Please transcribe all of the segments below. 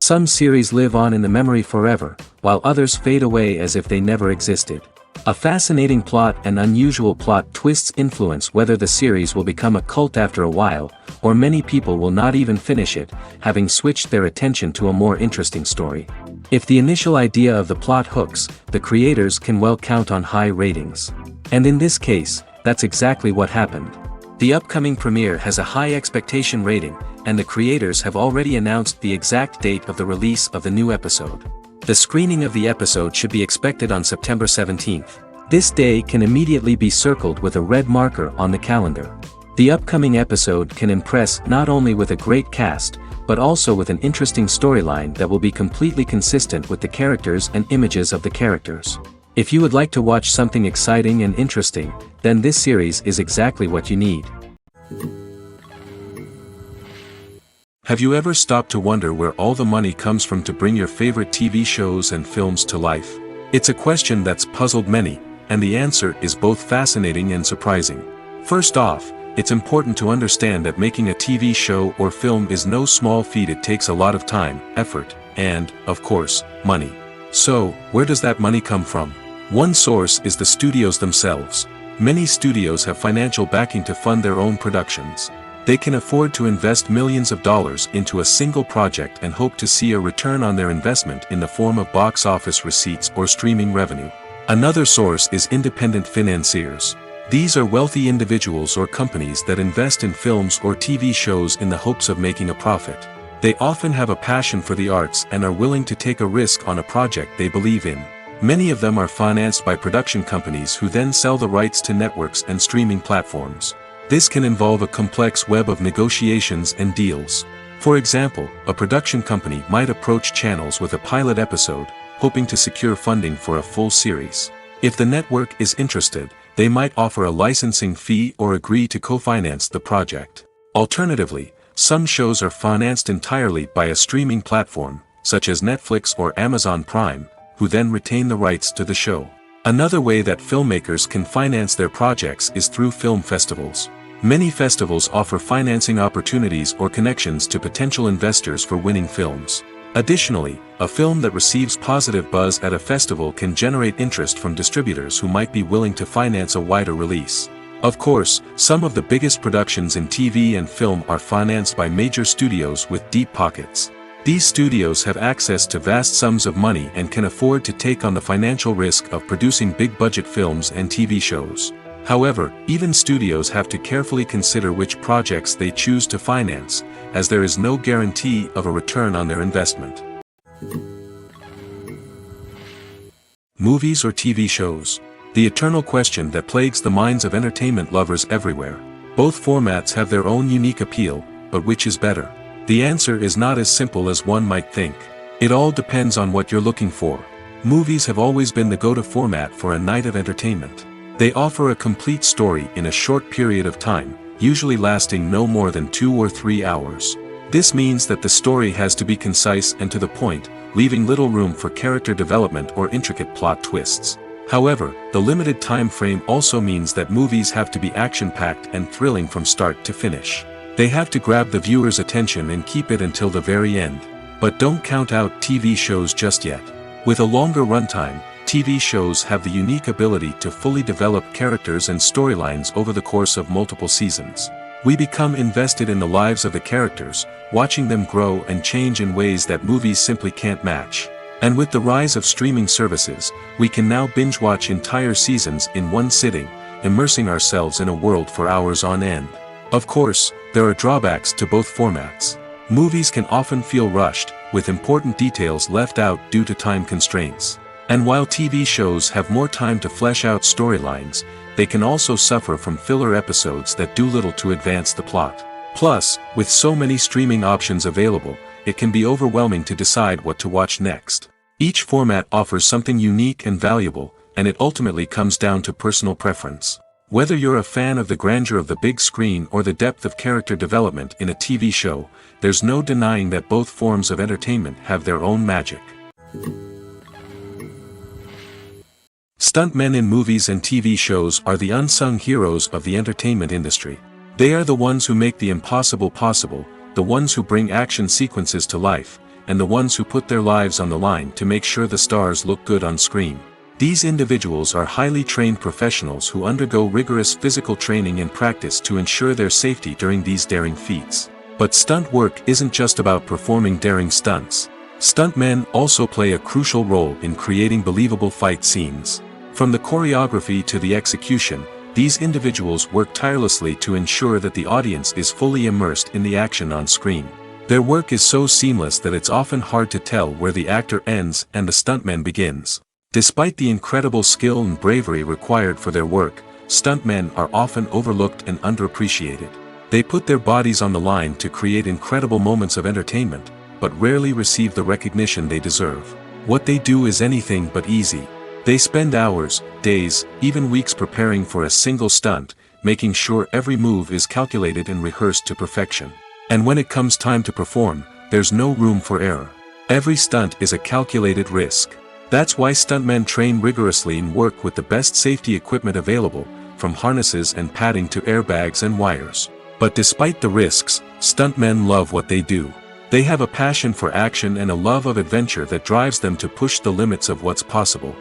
Some series live on in the memory forever, while others fade away as if they never existed. A fascinating plot and unusual plot twists influence whether the series will become a cult after a while, or many people will not even finish it, having switched their attention to a more interesting story. If the initial idea of the plot hooks, the creators can well count on high ratings. And in this case, that's exactly what happened. The upcoming premiere has a high expectation rating, and the creators have already announced the exact date of the release of the new episode. The screening of the episode should be expected on September 17th. This day can immediately be circled with a red marker on the calendar. The upcoming episode can impress not only with a great cast, but also with an interesting storyline that will be completely consistent with the characters and images of the characters. If you would like to watch something exciting and interesting, then this series is exactly what you need. Have you ever stopped to wonder where all the money comes from to bring your favorite TV shows and films to life? It's a question that's puzzled many, and the answer is both fascinating and surprising. First off, it's important to understand that making a TV show or film is no small feat. It takes a lot of time, effort, and, of course, money. So, where does that money come from? One source is the studios themselves. Many studios have financial backing to fund their own productions. They can afford to invest millions of dollars into a single project and hope to see a return on their investment in the form of box office receipts or streaming revenue. Another source is independent financiers. These are wealthy individuals or companies that invest in films or TV shows in the hopes of making a profit. They often have a passion for the arts and are willing to take a risk on a project they believe in. Many of them are financed by production companies who then sell the rights to networks and streaming platforms. This can involve a complex web of negotiations and deals. For example, a production company might approach channels with a pilot episode, hoping to secure funding for a full series. If the network is interested, they might offer a licensing fee or agree to co-finance the project. Alternatively, some shows are financed entirely by a streaming platform, such as Netflix or Amazon Prime, who then retain the rights to the show. Another way that filmmakers can finance their projects is through film festivals. Many festivals offer financing opportunities or connections to potential investors for winning films. Additionally, a film that receives positive buzz at a festival can generate interest from distributors who might be willing to finance a wider release. Of course, some of the biggest productions in TV and film are financed by major studios with deep pockets. These studios have access to vast sums of money and can afford to take on the financial risk of producing big-budget films and TV shows. However, even studios have to carefully consider which projects they choose to finance, as there is no guarantee of a return on their investment. Movies or TV shows? The eternal question that plagues the minds of entertainment lovers everywhere. Both formats have their own unique appeal, but which is better? The answer is not as simple as one might think. It all depends on what you're looking for. Movies have always been the go-to format for a night of entertainment. They offer a complete story in a short period of time, usually lasting no more than 2 or 3 hours. This means that the story has to be concise and to the point, leaving little room for character development or intricate plot twists. However, the limited time frame also means that movies have to be action-packed and thrilling from start to finish. They have to grab the viewer's attention and keep it until the very end. But don't count out TV shows just yet. With a longer runtime, TV shows have the unique ability to fully develop characters and storylines over the course of multiple seasons. We become invested in the lives of the characters, watching them grow and change in ways that movies simply can't match. And with the rise of streaming services, we can now binge-watch entire seasons in one sitting, immersing ourselves in a world for hours on end. Of course, there are drawbacks to both formats. Movies can often feel rushed, with important details left out due to time constraints. And while TV shows have more time to flesh out storylines, they can also suffer from filler episodes that do little to advance the plot. Plus, with so many streaming options available, it can be overwhelming to decide what to watch next. Each format offers something unique and valuable, and it ultimately comes down to personal preference. Whether you're a fan of the grandeur of the big screen or the depth of character development in a TV show, there's no denying that both forms of entertainment have their own magic. Stuntmen in movies and TV shows are the unsung heroes of the entertainment industry. They are the ones who make the impossible possible, the ones who bring action sequences to life, and the ones who put their lives on the line to make sure the stars look good on screen. These individuals are highly trained professionals who undergo rigorous physical training and practice to ensure their safety during these daring feats. But stunt work isn't just about performing daring stunts. Stuntmen also play a crucial role in creating believable fight scenes. From the choreography to the execution, these individuals work tirelessly to ensure that the audience is fully immersed in the action on screen. Their work is so seamless that it's often hard to tell where the actor ends and the stuntman begins. Despite the incredible skill and bravery required for their work, stuntmen are often overlooked and underappreciated. They put their bodies on the line to create incredible moments of entertainment, but rarely receive the recognition they deserve. What they do is anything but easy. They spend hours, days, even weeks preparing for a single stunt, making sure every move is calculated and rehearsed to perfection. And when it comes time to perform, there's no room for error. Every stunt is a calculated risk. That's why stuntmen train rigorously and work with the best safety equipment available, from harnesses and padding to airbags and wires. But despite the risks, stuntmen love what they do. They have a passion for action and a love of adventure that drives them to push the limits of what's possible.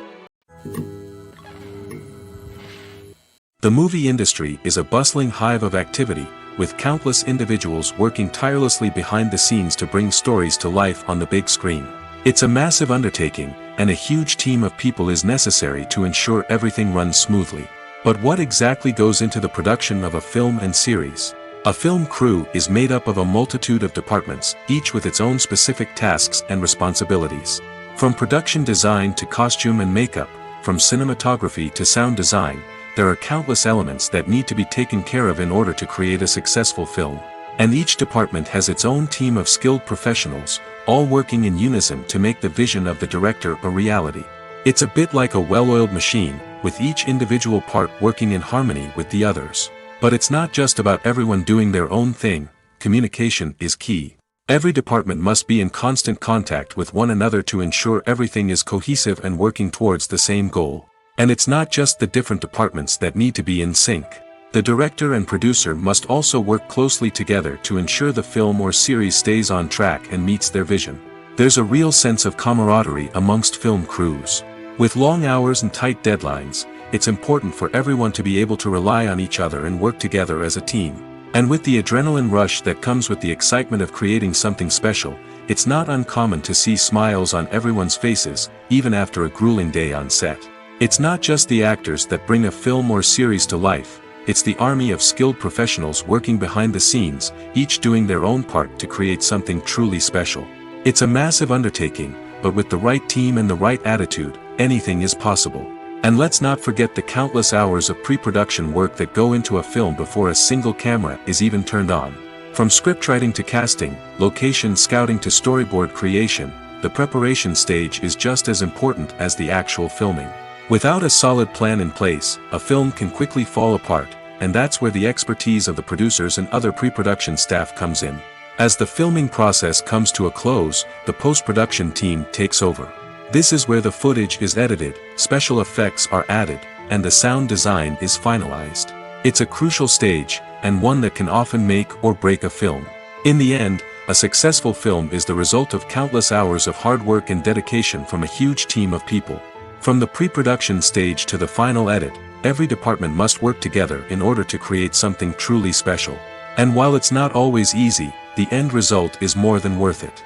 The movie industry is a bustling hive of activity, with countless individuals working tirelessly behind the scenes to bring stories to life on the big screen. It's a massive undertaking, and a huge team of people is necessary to ensure everything runs smoothly. But what exactly goes into the production of a film and series? A film crew is made up of a multitude of departments, each with its own specific tasks and responsibilities. From production design to costume and makeup, from cinematography to sound design, there are countless elements that need to be taken care of in order to create a successful film. And each department has its own team of skilled professionals, all working in unison to make the vision of the director a reality. It's a bit like a well-oiled machine, with each individual part working in harmony with the others. But it's not just about everyone doing their own thing. Communication is key. Every department must be in constant contact with one another to ensure everything is cohesive and working towards the same goal. And it's not just the different departments that need to be in sync. The director and producer must also work closely together to ensure the film or series stays on track and meets their vision. There's a real sense of camaraderie amongst film crews. With long hours and tight deadlines, it's important for everyone to be able to rely on each other and work together as a team. And with the adrenaline rush that comes with the excitement of creating something special, it's not uncommon to see smiles on everyone's faces, even after a grueling day on set. It's not just the actors that bring a film or series to life, it's the army of skilled professionals working behind the scenes, each doing their own part to create something truly special. It's a massive undertaking, but with the right team and the right attitude, anything is possible. And let's not forget the countless hours of pre-production work that go into a film before a single camera is even turned on. From scriptwriting to casting, location scouting to storyboard creation, the preparation stage is just as important as the actual filming. Without a solid plan in place, a film can quickly fall apart, and that's where the expertise of the producers and other pre-production staff comes in. As the filming process comes to a close, the post-production team takes over. This is where the footage is edited, special effects are added, and the sound design is finalized. It's a crucial stage, and one that can often make or break a film. In the end, a successful film is the result of countless hours of hard work and dedication from a huge team of people. From the pre-production stage to the final edit, every department must work together in order to create something truly special. And while it's not always easy, the end result is more than worth it.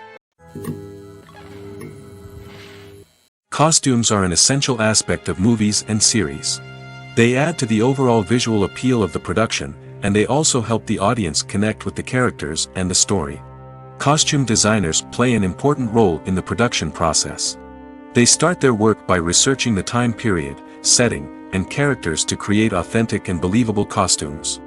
Costumes are an essential aspect of movies and series. They add to the overall visual appeal of the production, and they also help the audience connect with the characters and the story. Costume designers play an important role in the production process. They start their work by researching the time period, setting, and characters to create authentic and believable costumes.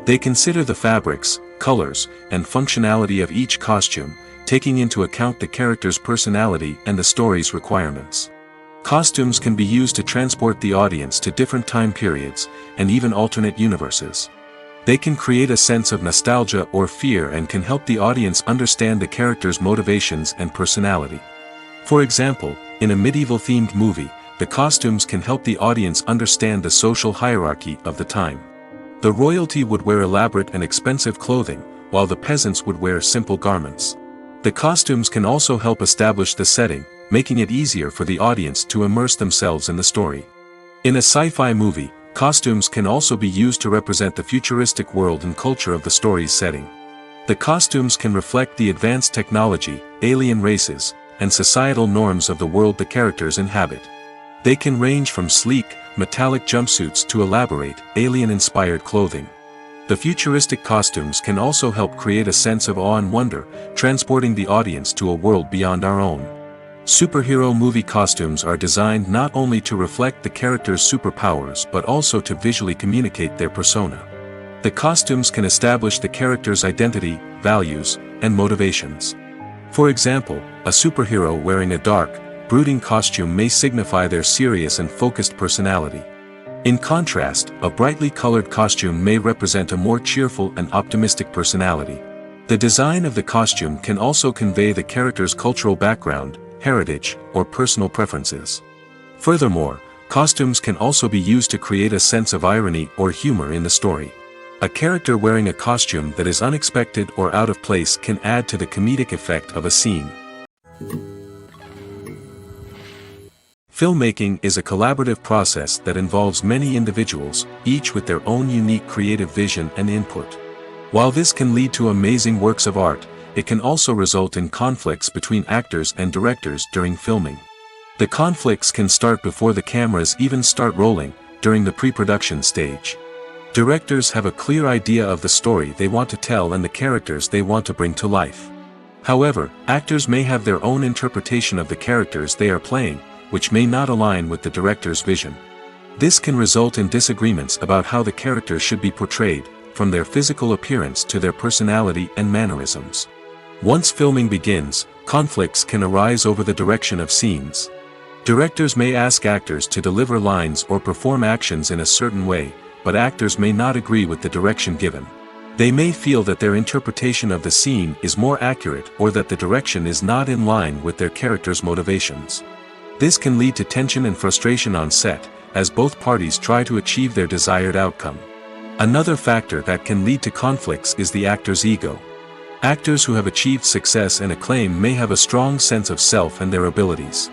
They consider the fabrics, colors, and functionality of each costume, taking into account the character's personality and the story's requirements. Costumes can be used to transport the audience to different time periods, and even alternate universes. They can create a sense of nostalgia or fear and can help the audience understand the character's motivations and personality. For example, in a medieval-themed movie, the costumes can help the audience understand the social hierarchy of the time. The royalty would wear elaborate and expensive clothing, while the peasants would wear simple garments. The costumes can also help establish the setting, making it easier for the audience to immerse themselves in the story. In a sci-fi movie, costumes can also be used to represent the futuristic world and culture of the story's setting. The costumes can reflect the advanced technology, alien races, and societal norms of the world the characters inhabit. They can range from sleek, metallic jumpsuits to elaborate, alien-inspired clothing. The futuristic costumes can also help create a sense of awe and wonder, transporting the audience to a world beyond our own. Superhero movie costumes are designed not only to reflect the character's superpowers but also to visually communicate their persona. The costumes can establish the character's identity, values, and motivations. For example, a superhero wearing a dark, brooding costume may signify their serious and focused personality. In contrast, a brightly colored costume may represent a more cheerful and optimistic personality. The design of the costume can also convey the character's cultural background, heritage, or personal preferences. Furthermore, costumes can also be used to create a sense of irony or humor in the story. A character wearing a costume that is unexpected or out of place can add to the comedic effect of a scene. Filmmaking is a collaborative process that involves many individuals, each with their own unique creative vision and input. While this can lead to amazing works of art, it can also result in conflicts between actors and directors during filming. The conflicts can start before the cameras even start rolling, during the pre-production stage. Directors have a clear idea of the story they want to tell and the characters they want to bring to life. However, actors may have their own interpretation of the characters they are playing, which may not align with the director's vision. This can result in disagreements about how the characters should be portrayed, from their physical appearance to their personality and mannerisms. Once filming begins, conflicts can arise over the direction of scenes. Directors may ask actors to deliver lines or perform actions in a certain way, but actors may not agree with the direction given. They may feel that their interpretation of the scene is more accurate or that the direction is not in line with their character's motivations. This can lead to tension and frustration on set, as both parties try to achieve their desired outcome. Another factor that can lead to conflicts is the actor's ego. Actors who have achieved success and acclaim may have a strong sense of self and their abilities.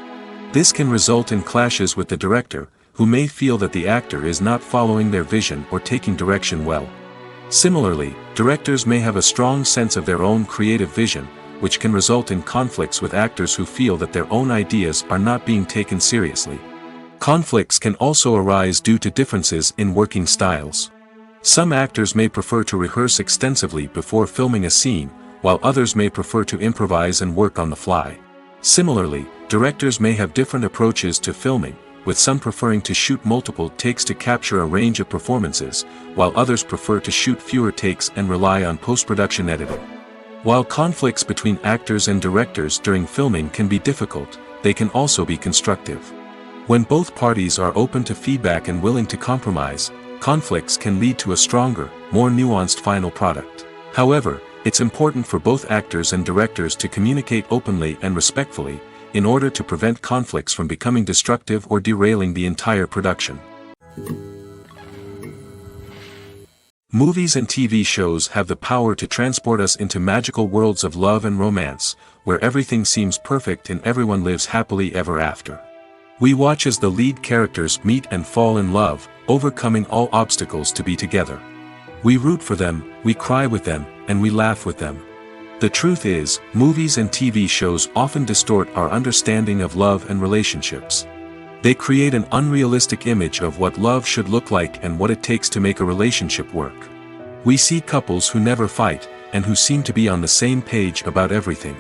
This can result in clashes with the director, who may feel that the actor is not following their vision or taking direction well. Similarly, directors may have a strong sense of their own creative vision, which can result in conflicts with actors who feel that their own ideas are not being taken seriously. Conflicts can also arise due to differences in working styles. Some actors may prefer to rehearse extensively before filming a scene, while others may prefer to improvise and work on the fly. Similarly, directors may have different approaches to filming, with some preferring to shoot multiple takes to capture a range of performances, while others prefer to shoot fewer takes and rely on post-production editing. While conflicts between actors and directors during filming can be difficult, they can also be constructive. When both parties are open to feedback and willing to compromise, conflicts can lead to a stronger, more nuanced final product. However, it's important for both actors and directors to communicate openly and respectfully, in order to prevent conflicts from becoming destructive or derailing the entire production. Movies and TV shows have the power to transport us into magical worlds of love and romance, where everything seems perfect and everyone lives happily ever after. We watch as the lead characters meet and fall in love, overcoming all obstacles to be together. We root for them, we cry with them, and we laugh with them. The truth is, movies and TV shows often distort our understanding of love and relationships. They create an unrealistic image of what love should look like and what it takes to make a relationship work. We see couples who never fight, and who seem to be on the same page about everything.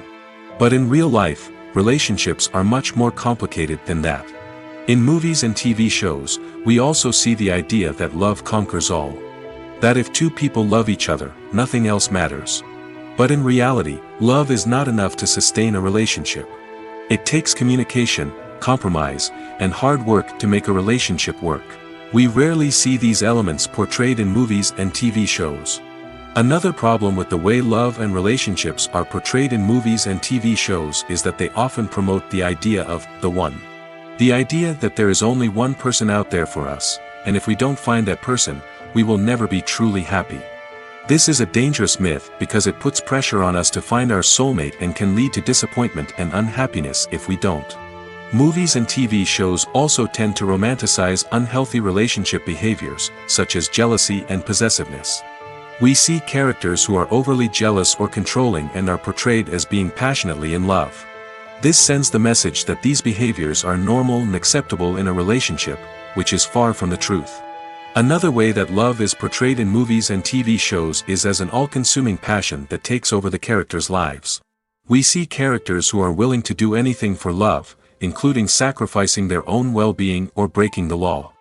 But in real life, relationships are much more complicated than that. In movies and TV shows, we also see the idea that love conquers all. That if two people love each other, nothing else matters. But in reality, love is not enough to sustain a relationship. It takes communication, compromise, and hard work to make a relationship work. We rarely see these elements portrayed in movies and TV shows. Another problem with the way love and relationships are portrayed in movies and TV shows is that they often promote the idea of the one. The idea that there is only one person out there for us, and if we don't find that person, we will never be truly happy. This is a dangerous myth because it puts pressure on us to find our soulmate and can lead to disappointment and unhappiness if we don't. Movies and TV shows also tend to romanticize unhealthy relationship behaviors, such as jealousy and possessiveness. We see characters who are overly jealous or controlling and are portrayed as being passionately in love. This sends the message that these behaviors are normal and acceptable in a relationship, which is far from the truth. Another way that love is portrayed in movies and TV shows is as an all-consuming passion that takes over the characters' lives. We see characters who are willing to do anything for love, including sacrificing their own well-being or breaking the law.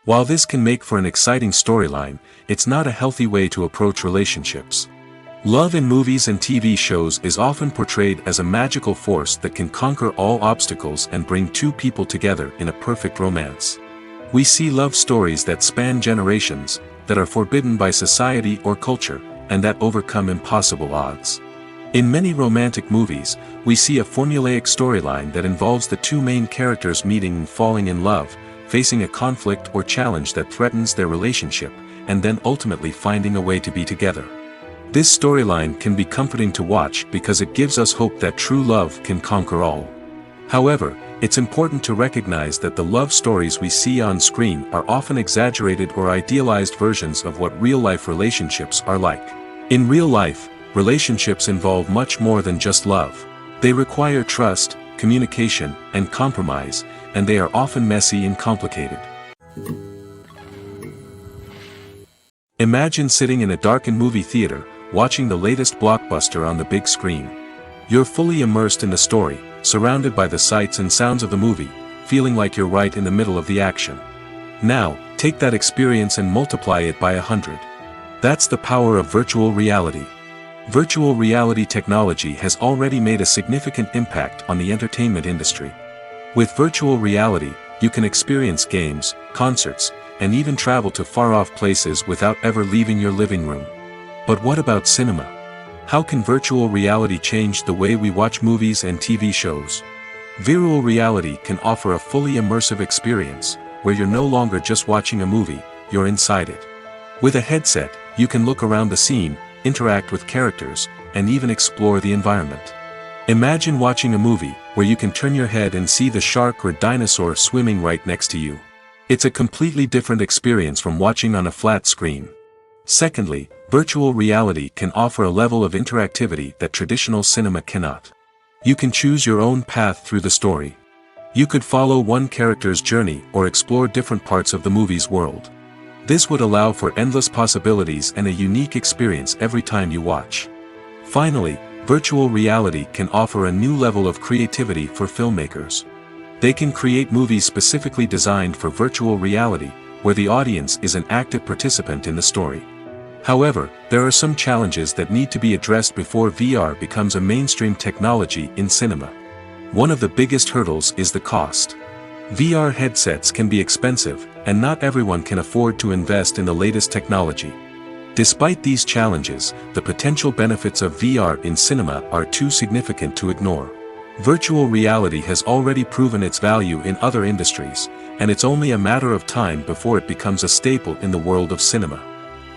While this can make for an exciting storyline, it's not a healthy way to approach relationships. Love in movies and TV shows is often portrayed as a magical force that can conquer all obstacles and bring two people together in a perfect romance. We see love stories that span generations, that are forbidden by society or culture, and that overcome impossible odds. In many romantic movies, we see a formulaic storyline that involves the two main characters meeting and falling in love, facing a conflict or challenge that threatens their relationship, and then ultimately finding a way to be together. This storyline can be comforting to watch because it gives us hope that true love can conquer all. However, it's important to recognize that the love stories we see on screen are often exaggerated or idealized versions of what real-life relationships are like. In real life, relationships involve much more than just love. They require trust, communication, and compromise, and they are often messy and complicated. Imagine sitting in a darkened movie theater, watching the latest blockbuster on the big screen. You're fully immersed in the story, surrounded by the sights and sounds of the movie, feeling like you're right in the middle of the action. Now, take that experience and multiply it by 100. That's the power of virtual reality. Virtual reality technology has already made a significant impact on the entertainment industry. With virtual reality, you can experience games, concerts, and even travel to far-off places without ever leaving your living room. But what about cinema? How can virtual reality change the way we watch movies and TV shows? Virtual reality can offer a fully immersive experience, where you're no longer just watching a movie, you're inside it. With a headset, you can look around the scene, interact with characters, and even explore the environment. Imagine watching a movie, where you can turn your head and see the shark or dinosaur swimming right next to you. It's a completely different experience from watching on a flat screen. Secondly, virtual reality can offer a level of interactivity that traditional cinema cannot. You can choose your own path through the story. You could follow one character's journey or explore different parts of the movie's world. This would allow for endless possibilities and a unique experience every time you watch. Finally, virtual reality can offer a new level of creativity for filmmakers. They can create movies specifically designed for virtual reality, where the audience is an active participant in the story. However, there are some challenges that need to be addressed before VR becomes a mainstream technology in cinema. One of the biggest hurdles is the cost. VR headsets can be expensive, and not everyone can afford to invest in the latest technology. Despite these challenges, the potential benefits of VR in cinema are too significant to ignore. Virtual reality has already proven its value in other industries, and it's only a matter of time before it becomes a staple in the world of cinema.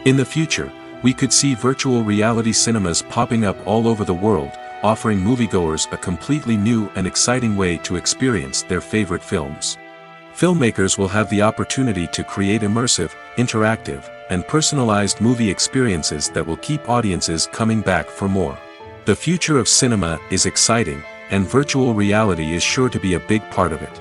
In the future, we could see virtual reality cinemas popping up all over the world, offering moviegoers a completely new and exciting way to experience their favorite films. Filmmakers will have the opportunity to create immersive, interactive, and personalized movie experiences that will keep audiences coming back for more. The future of cinema is exciting, and virtual reality is sure to be a big part of it.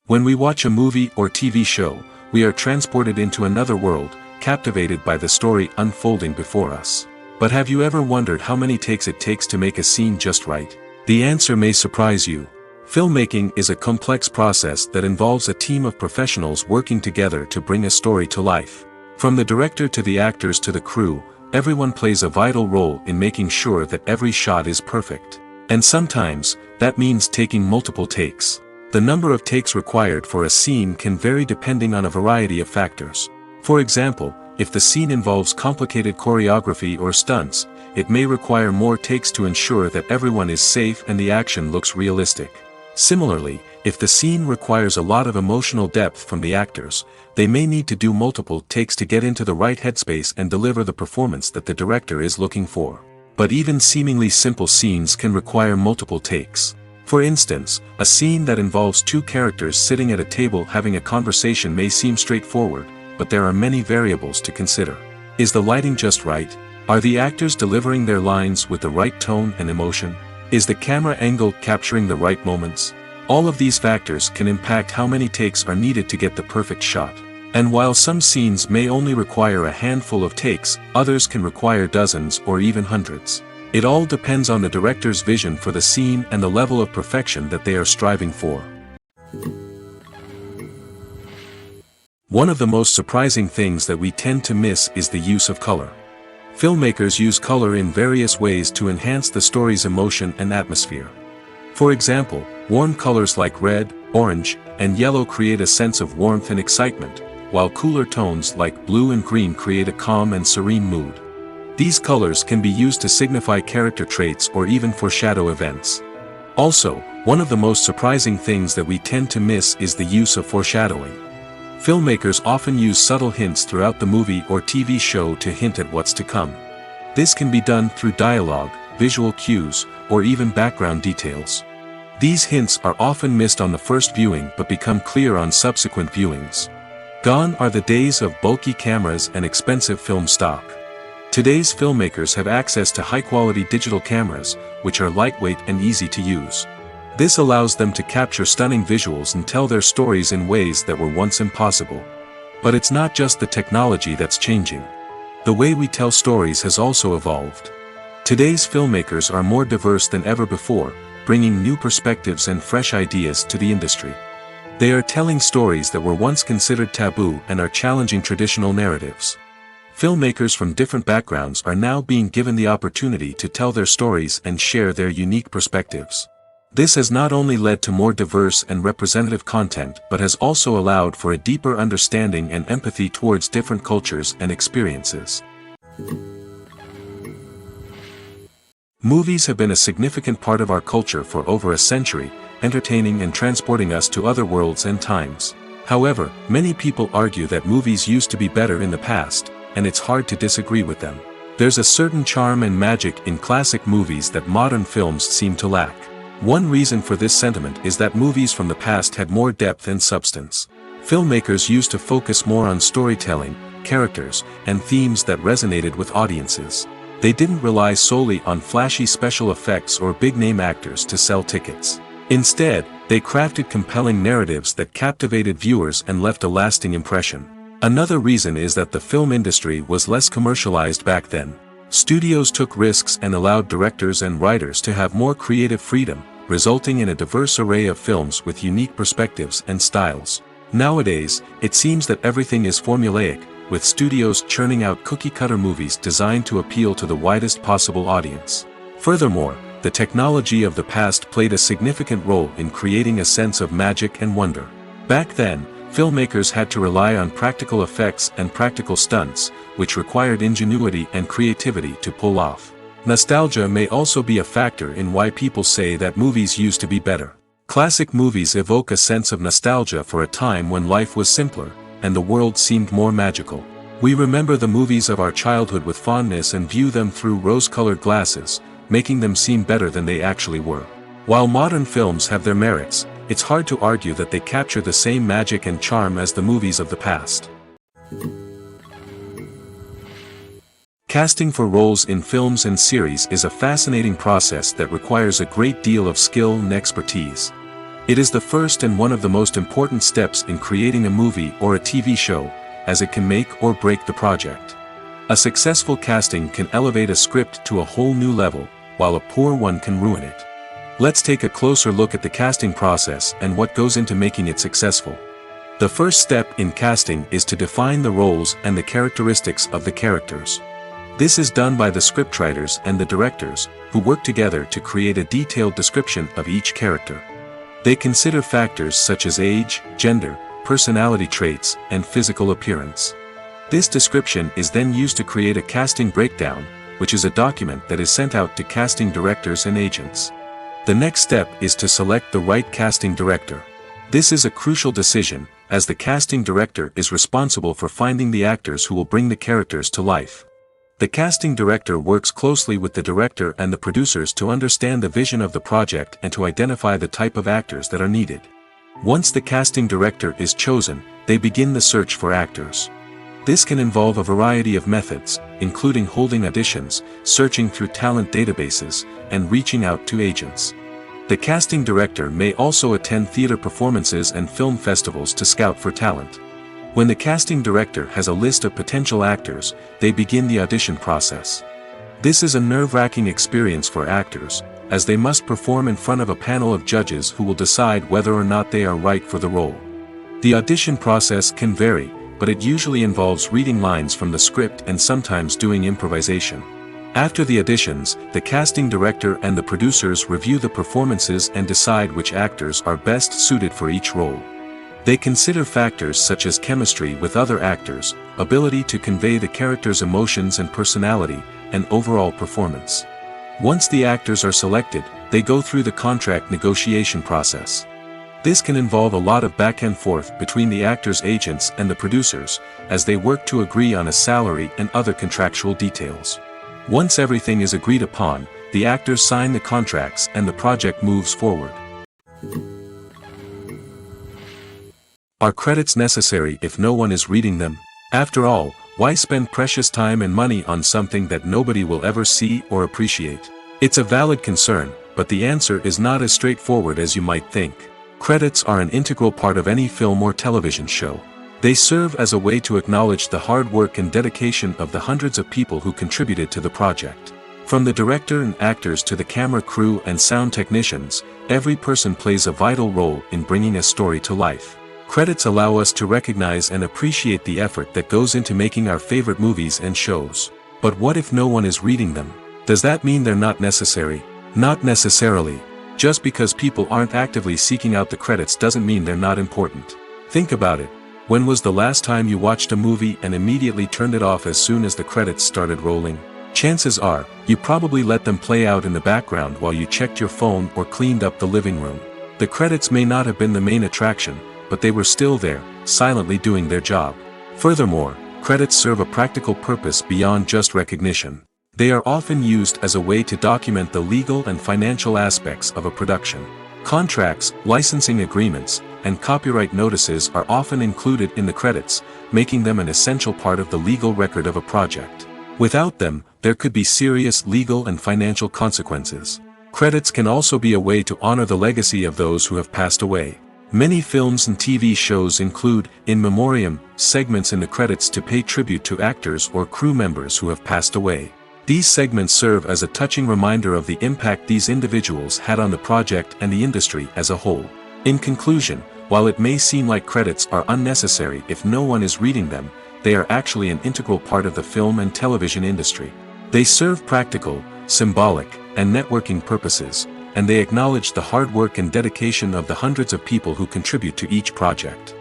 When we watch a movie or TV show, we are transported into another world, captivated by the story unfolding before us. But have you ever wondered how many takes it takes to make a scene just right? The answer may surprise you. Filmmaking is a complex process that involves a team of professionals working together to bring a story to life. From the director to the actors to the crew, everyone plays a vital role in making sure that every shot is perfect. And sometimes, that means taking multiple takes. The number of takes required for a scene can vary depending on a variety of factors. For example, if the scene involves complicated choreography or stunts, it may require more takes to ensure that everyone is safe and the action looks realistic. Similarly, if the scene requires a lot of emotional depth from the actors, they may need to do multiple takes to get into the right headspace and deliver the performance that the director is looking for. But even seemingly simple scenes can require multiple takes. For instance, a scene that involves two characters sitting at a table having a conversation may seem straightforward, but there are many variables to consider. Is the lighting just right? Are the actors delivering their lines with the right tone and emotion? Is the camera angle capturing the right moments? All of these factors can impact how many takes are needed to get the perfect shot. And while some scenes may only require a handful of takes, others can require dozens or even hundreds. It all depends on the director's vision for the scene and the level of perfection that they are striving for. One of the most surprising things that we tend to miss is the use of color. Filmmakers use color in various ways to enhance the story's emotion and atmosphere. For example, warm colors like red, orange, and yellow create a sense of warmth and excitement, while cooler tones like blue and green create a calm and serene mood. These colors can be used to signify character traits or even foreshadow events. Also, one of the most surprising things that we tend to miss is the use of foreshadowing. Filmmakers often use subtle hints throughout the movie or TV show to hint at what's to come. This can be done through dialogue, visual cues, or even background details. These hints are often missed on the first viewing but become clear on subsequent viewings. Gone are the days of bulky cameras and expensive film stock. Today's filmmakers have access to high-quality digital cameras, which are lightweight and easy to use. This allows them to capture stunning visuals and tell their stories in ways that were once impossible. But it's not just the technology that's changing. The way we tell stories has also evolved. Today's filmmakers are more diverse than ever before, bringing new perspectives and fresh ideas to the industry. They are telling stories that were once considered taboo and are challenging traditional narratives. Filmmakers from different backgrounds are now being given the opportunity to tell their stories and share their unique perspectives. This has not only led to more diverse and representative content but has also allowed for a deeper understanding and empathy towards different cultures and experiences. Movies have been a significant part of our culture for over a century, entertaining and transporting us to other worlds and times. However, many people argue that movies used to be better in the past, and it's hard to disagree with them. There's a certain charm and magic in classic movies that modern films seem to lack. One reason for this sentiment is that movies from the past had more depth and substance. Filmmakers used to focus more on storytelling, characters, and themes that resonated with audiences. They didn't rely solely on flashy special effects or big-name actors to sell tickets. Instead, they crafted compelling narratives that captivated viewers and left a lasting impression. Another reason is that the film industry was less commercialized back then. Studios took risks and allowed directors and writers to have more creative freedom, resulting in a diverse array of films with unique perspectives and styles. Nowadays, it seems that everything is formulaic, with studios churning out cookie-cutter movies designed to appeal to the widest possible audience. Furthermore, the technology of the past played a significant role in creating a sense of magic and wonder. Back then, filmmakers had to rely on practical effects and practical stunts, which required ingenuity and creativity to pull off. Nostalgia may also be a factor in why people say that movies used to be better. Classic movies evoke a sense of nostalgia for a time when life was simpler, and the world seemed more magical. We remember the movies of our childhood with fondness and view them through rose-colored glasses, making them seem better than they actually were. While modern films have their merits, it's hard to argue that they capture the same magic and charm as the movies of the past. Casting for roles in films and series is a fascinating process that requires a great deal of skill and expertise. It is the first and one of the most important steps in creating a movie or a TV show, as it can make or break the project. A successful casting can elevate a script to a whole new level, while a poor one can ruin it. Let's take a closer look at the casting process and what goes into making it successful. The first step in casting is to define the roles and the characteristics of the characters. This is done by the scriptwriters and the directors, who work together to create a detailed description of each character. They consider factors such as age, gender, personality traits, and physical appearance. This description is then used to create a casting breakdown, which is a document that is sent out to casting directors and agents. The next step is to select the right casting director. This is a crucial decision, as the casting director is responsible for finding the actors who will bring the characters to life. The casting director works closely with the director and the producers to understand the vision of the project and to identify the type of actors that are needed. Once the casting director is chosen, they begin the search for actors. This can involve a variety of methods, including holding auditions, searching through talent databases, and reaching out to agents. The casting director may also attend theater performances and film festivals to scout for talent. When the casting director has a list of potential actors, they begin the audition process. This is a nerve-wracking experience for actors, as they must perform in front of a panel of judges who will decide whether or not they are right for the role. The audition process can vary, but it usually involves reading lines from the script and sometimes doing improvisation. After the auditions, the casting director and the producers review the performances and decide which actors are best suited for each role. They consider factors such as chemistry with other actors, ability to convey the character's emotions and personality, and overall performance. Once the actors are selected, they go through the contract negotiation process. This can involve a lot of back and forth between the actors' agents and the producers, as they work to agree on a salary and other contractual details. Once everything is agreed upon, the actors sign the contracts and the project moves forward. Are credits necessary if no one is reading them? After all, why spend precious time and money on something that nobody will ever see or appreciate? It's a valid concern, but the answer is not as straightforward as you might think. Credits are an integral part of any film or television show. They serve as a way to acknowledge the hard work and dedication of the hundreds of people who contributed to the project. From the director and actors to the camera crew and sound technicians, every person plays a vital role in bringing a story to life. Credits allow us to recognize and appreciate the effort that goes into making our favorite movies and shows. But what if no one is reading them? Does that mean they're not necessary? Not necessarily. Just because people aren't actively seeking out the credits doesn't mean they're not important. Think about it. When was the last time you watched a movie and immediately turned it off as soon as the credits started rolling? Chances are, you probably let them play out in the background while you checked your phone or cleaned up the living room. The credits may not have been the main attraction, but they were still there, silently doing their job. Furthermore, credits serve a practical purpose beyond just recognition. They are often used as a way to document the legal and financial aspects of a production. Contracts, licensing agreements, and copyright notices are often included in the credits, making them an essential part of the legal record of a project. Without them, there could be serious legal and financial consequences. Credits can also be a way to honor the legacy of those who have passed away. Many films and TV shows include, in memoriam, segments in the credits to pay tribute to actors or crew members who have passed away. These segments serve as a touching reminder of the impact these individuals had on the project and the industry as a whole. In conclusion, while it may seem like credits are unnecessary if no one is reading them, they are actually an integral part of the film and television industry. They serve practical, symbolic, and networking purposes, and they acknowledge the hard work and dedication of the hundreds of people who contribute to each project.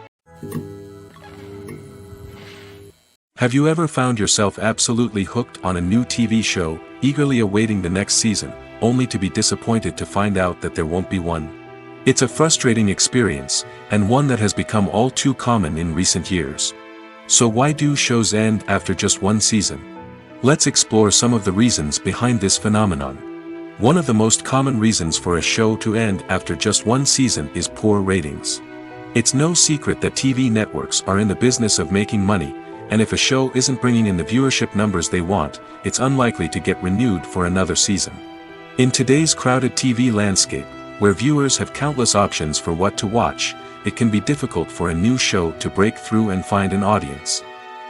Have you ever found yourself absolutely hooked on a new TV show, eagerly awaiting the next season, only to be disappointed to find out that there won't be one? It's a frustrating experience, and one that has become all too common in recent years. So why do shows end after just one season? Let's explore some of the reasons behind this phenomenon. One of the most common reasons for a show to end after just one season is poor ratings. It's no secret that TV networks are in the business of making money, and if a show isn't bringing in the viewership numbers they want, it's unlikely to get renewed for another season. In today's crowded TV landscape, where viewers have countless options for what to watch, it can be difficult for a new show to break through and find an audience.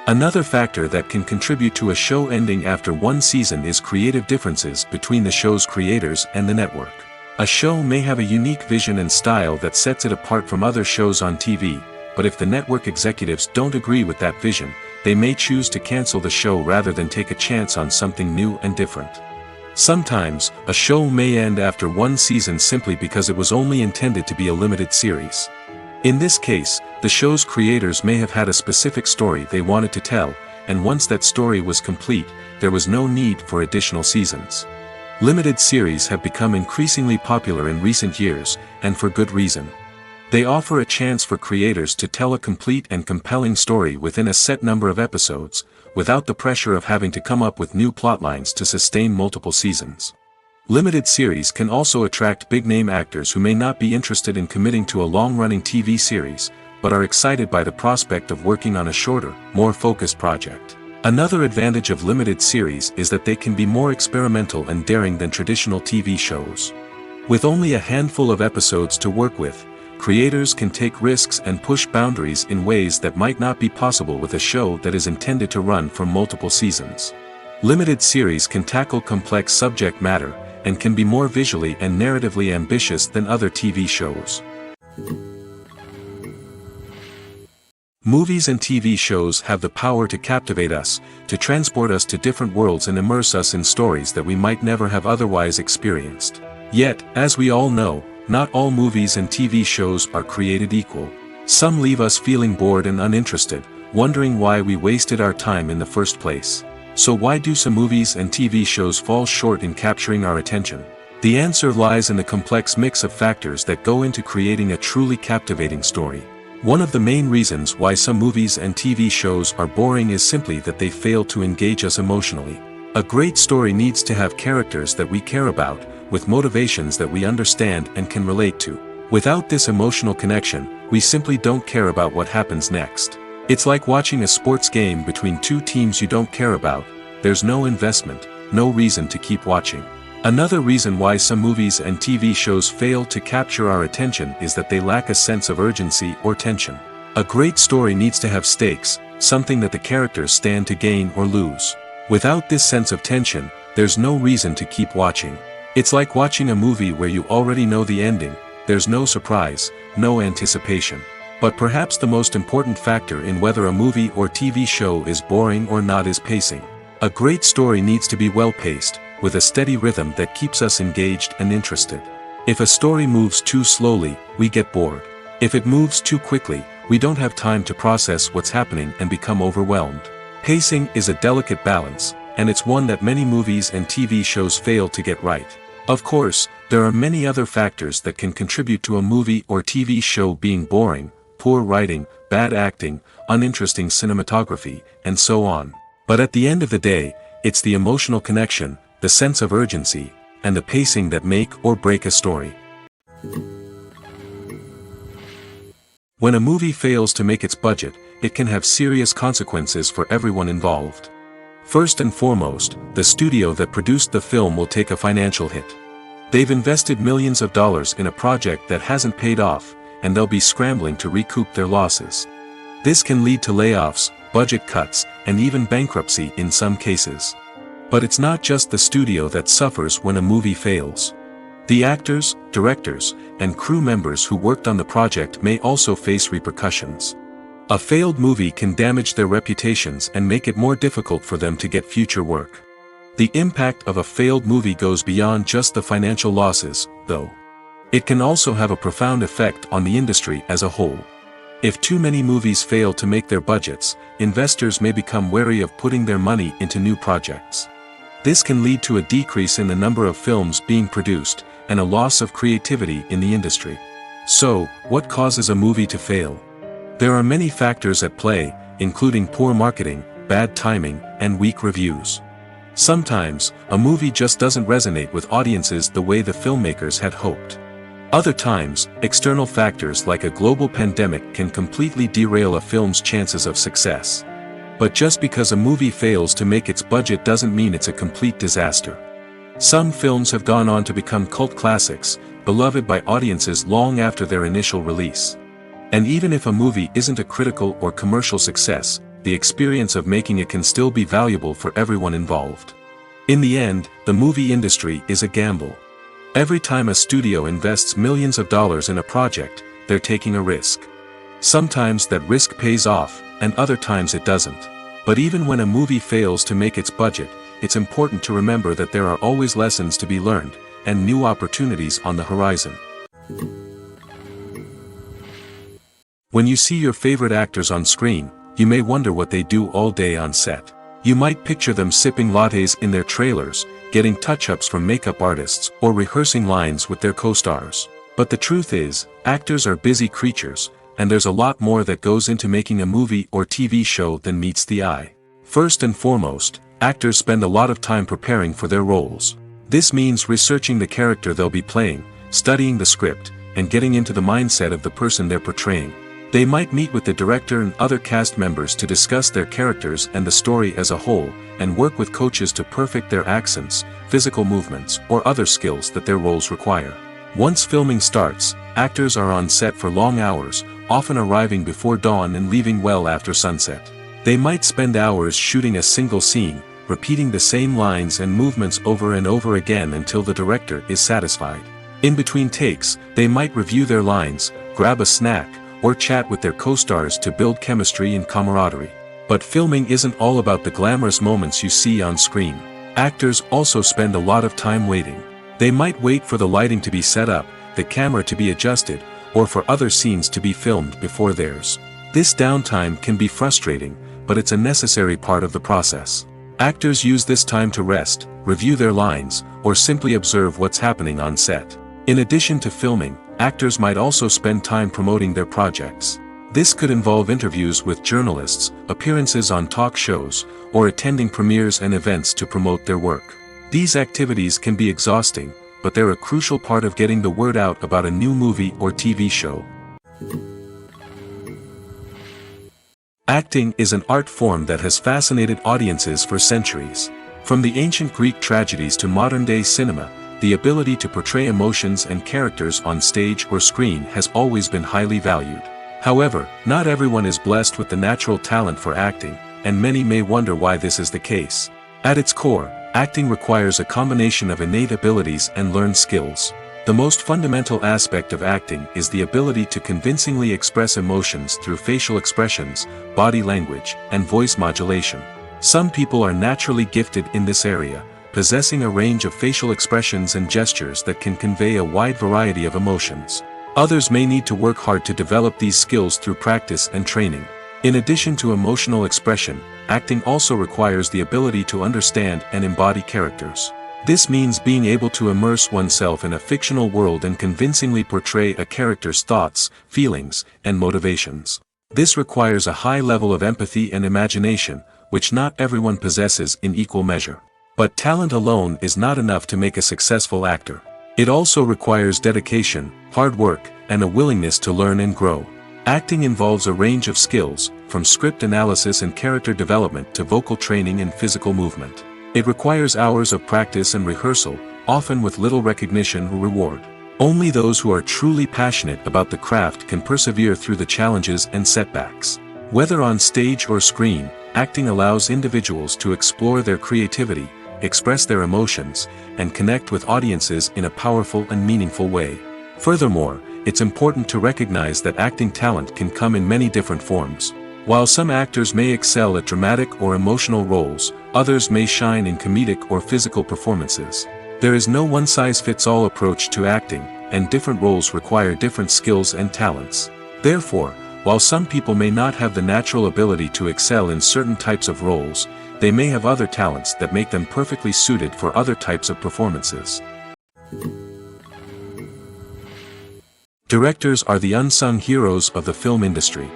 Another factor that can contribute to a show ending after one season is creative differences between the show's creators and the network. A show may have a unique vision and style that sets it apart from other shows on TV, but if the network executives don't agree with that vision, they may choose to cancel the show rather than take a chance on something new and different. Sometimes, a show may end after one season simply because it was only intended to be a limited series. In this case, the show's creators may have had a specific story they wanted to tell, and once that story was complete, there was no need for additional seasons. Limited series have become increasingly popular in recent years, and for good reason. They offer a chance for creators to tell a complete and compelling story within a set number of episodes, without the pressure of having to come up with new plotlines to sustain multiple seasons. Limited series can also attract big-name actors who may not be interested in committing to a long-running TV series, but are excited by the prospect of working on a shorter, more focused project. Another advantage of limited series is that they can be more experimental and daring than traditional TV shows. With only a handful of episodes to work with, creators can take risks and push boundaries in ways that might not be possible with a show that is intended to run for multiple seasons. Limited series can tackle complex subject matter, and can be more visually and narratively ambitious than other TV shows. Movies and TV shows have the power to captivate us, to transport us to different worlds and immerse us in stories that we might never have otherwise experienced. Yet, as we all know, not all movies and TV shows are created equal. Some leave us feeling bored and uninterested, wondering why we wasted our time in the first place. So why do some movies and TV shows fall short in capturing our attention? The answer lies in the complex mix of factors that go into creating a truly captivating story. One of the main reasons why some movies and TV shows are boring is simply that they fail to engage us emotionally. A great story needs to have characters that we care about, with motivations that we understand and can relate to. Without this emotional connection, we simply don't care about what happens next. It's like watching a sports game between two teams you don't care about. There's no investment, no reason to keep watching. Another reason why some movies and TV shows fail to capture our attention is that they lack a sense of urgency or tension. A great story needs to have stakes, something that the characters stand to gain or lose. Without this sense of tension, there's no reason to keep watching. It's like watching a movie where you already know the ending. There's no surprise, no anticipation. But perhaps the most important factor in whether a movie or TV show is boring or not is pacing. A great story needs to be well-paced, with a steady rhythm that keeps us engaged and interested. If a story moves too slowly, we get bored. If it moves too quickly, we don't have time to process what's happening and become overwhelmed. Pacing is a delicate balance, and it's one that many movies and TV shows fail to get right. Of course, there are many other factors that can contribute to a movie or TV show being boring: poor writing, bad acting, uninteresting cinematography, and so on. But at the end of the day, it's the emotional connection, the sense of urgency, and the pacing that make or break a story. When a movie fails to make its budget, it can have serious consequences for everyone involved. First and foremost, the studio that produced the film will take a financial hit. They've invested millions of dollars in a project that hasn't paid off, and they'll be scrambling to recoup their losses. This can lead to layoffs, budget cuts, and even bankruptcy in some cases. But it's not just the studio that suffers when a movie fails. The actors, directors, and crew members who worked on the project may also face repercussions. A failed movie can damage their reputations and make it more difficult for them to get future work. The impact of a failed movie goes beyond just the financial losses, though. It can also have a profound effect on the industry as a whole. If too many movies fail to make their budgets, investors may become wary of putting their money into new projects. This can lead to a decrease in the number of films being produced, and a loss of creativity in the industry. So, what causes a movie to fail? There are many factors at play, including poor marketing, bad timing, and weak reviews. Sometimes, a movie just doesn't resonate with audiences the way the filmmakers had hoped. Other times, external factors like a global pandemic can completely derail a film's chances of success. But just because a movie fails to make its budget doesn't mean it's a complete disaster. Some films have gone on to become cult classics, beloved by audiences long after their initial release. And even if a movie isn't a critical or commercial success, the experience of making it can still be valuable for everyone involved. In the end, the movie industry is a gamble. Every time a studio invests millions of dollars in a project, they're taking a risk. Sometimes that risk pays off, and other times it doesn't. But even when a movie fails to make its budget, it's important to remember that there are always lessons to be learned, and new opportunities on the horizon. When you see your favorite actors on screen, you may wonder what they do all day on set. You might picture them sipping lattes in their trailers, getting touch-ups from makeup artists, or rehearsing lines with their co-stars. But the truth is, actors are busy creatures, and there's a lot more that goes into making a movie or TV show than meets the eye. First and foremost, actors spend a lot of time preparing for their roles. This means researching the character they'll be playing, studying the script, and getting into the mindset of the person they're portraying. They might meet with the director and other cast members to discuss their characters and the story as a whole, and work with coaches to perfect their accents, physical movements, or other skills that their roles require. Once filming starts, actors are on set for long hours, often arriving before dawn and leaving well after sunset. They might spend hours shooting a single scene, repeating the same lines and movements over and over again until the director is satisfied. In between takes, they might review their lines, grab a snack, or chat with their co-stars to build chemistry and camaraderie. But filming isn't all about the glamorous moments you see on screen. Actors also spend a lot of time waiting. They might wait for the lighting to be set up, the camera to be adjusted, or for other scenes to be filmed before theirs. This downtime can be frustrating, but it's a necessary part of the process. Actors use this time to rest, review their lines, or simply observe what's happening on set. In addition to filming, actors might also spend time promoting their projects. This could involve interviews with journalists, appearances on talk shows, or attending premieres and events to promote their work. These activities can be exhausting, but they're a crucial part of getting the word out about a new movie or TV show. Acting is an art form that has fascinated audiences for centuries. From the ancient Greek tragedies to modern-day cinema, the ability to portray emotions and characters on stage or screen has always been highly valued. However, not everyone is blessed with the natural talent for acting, and many may wonder why this is the case. At its core, acting requires a combination of innate abilities and learned skills. The most fundamental aspect of acting is the ability to convincingly express emotions through facial expressions, body language, and voice modulation. Some people are naturally gifted in this area, possessing a range of facial expressions and gestures that can convey a wide variety of emotions. Others may need to work hard to develop these skills through practice and training. In addition to emotional expression, acting also requires the ability to understand and embody characters. This means being able to immerse oneself in a fictional world and convincingly portray a character's thoughts, feelings, and motivations. This requires a high level of empathy and imagination, which not everyone possesses in equal measure. But talent alone is not enough to make a successful actor. It also requires dedication, hard work, and a willingness to learn and grow. Acting involves a range of skills, from script analysis and character development to vocal training and physical movement. It requires hours of practice and rehearsal, often with little recognition or reward. Only those who are truly passionate about the craft can persevere through the challenges and setbacks. Whether on stage or screen, acting allows individuals to explore their creativity, express their emotions, and connect with audiences in a powerful and meaningful way. Furthermore, it's important to recognize that acting talent can come in many different forms. While some actors may excel at dramatic or emotional roles, others may shine in comedic or physical performances. There is no one-size-fits-all approach to acting, and different roles require different skills and talents. Therefore, while some people may not have the natural ability to excel in certain types of roles, they may have other talents that make them perfectly suited for other types of performances. Directors are the unsung heroes of the film industry.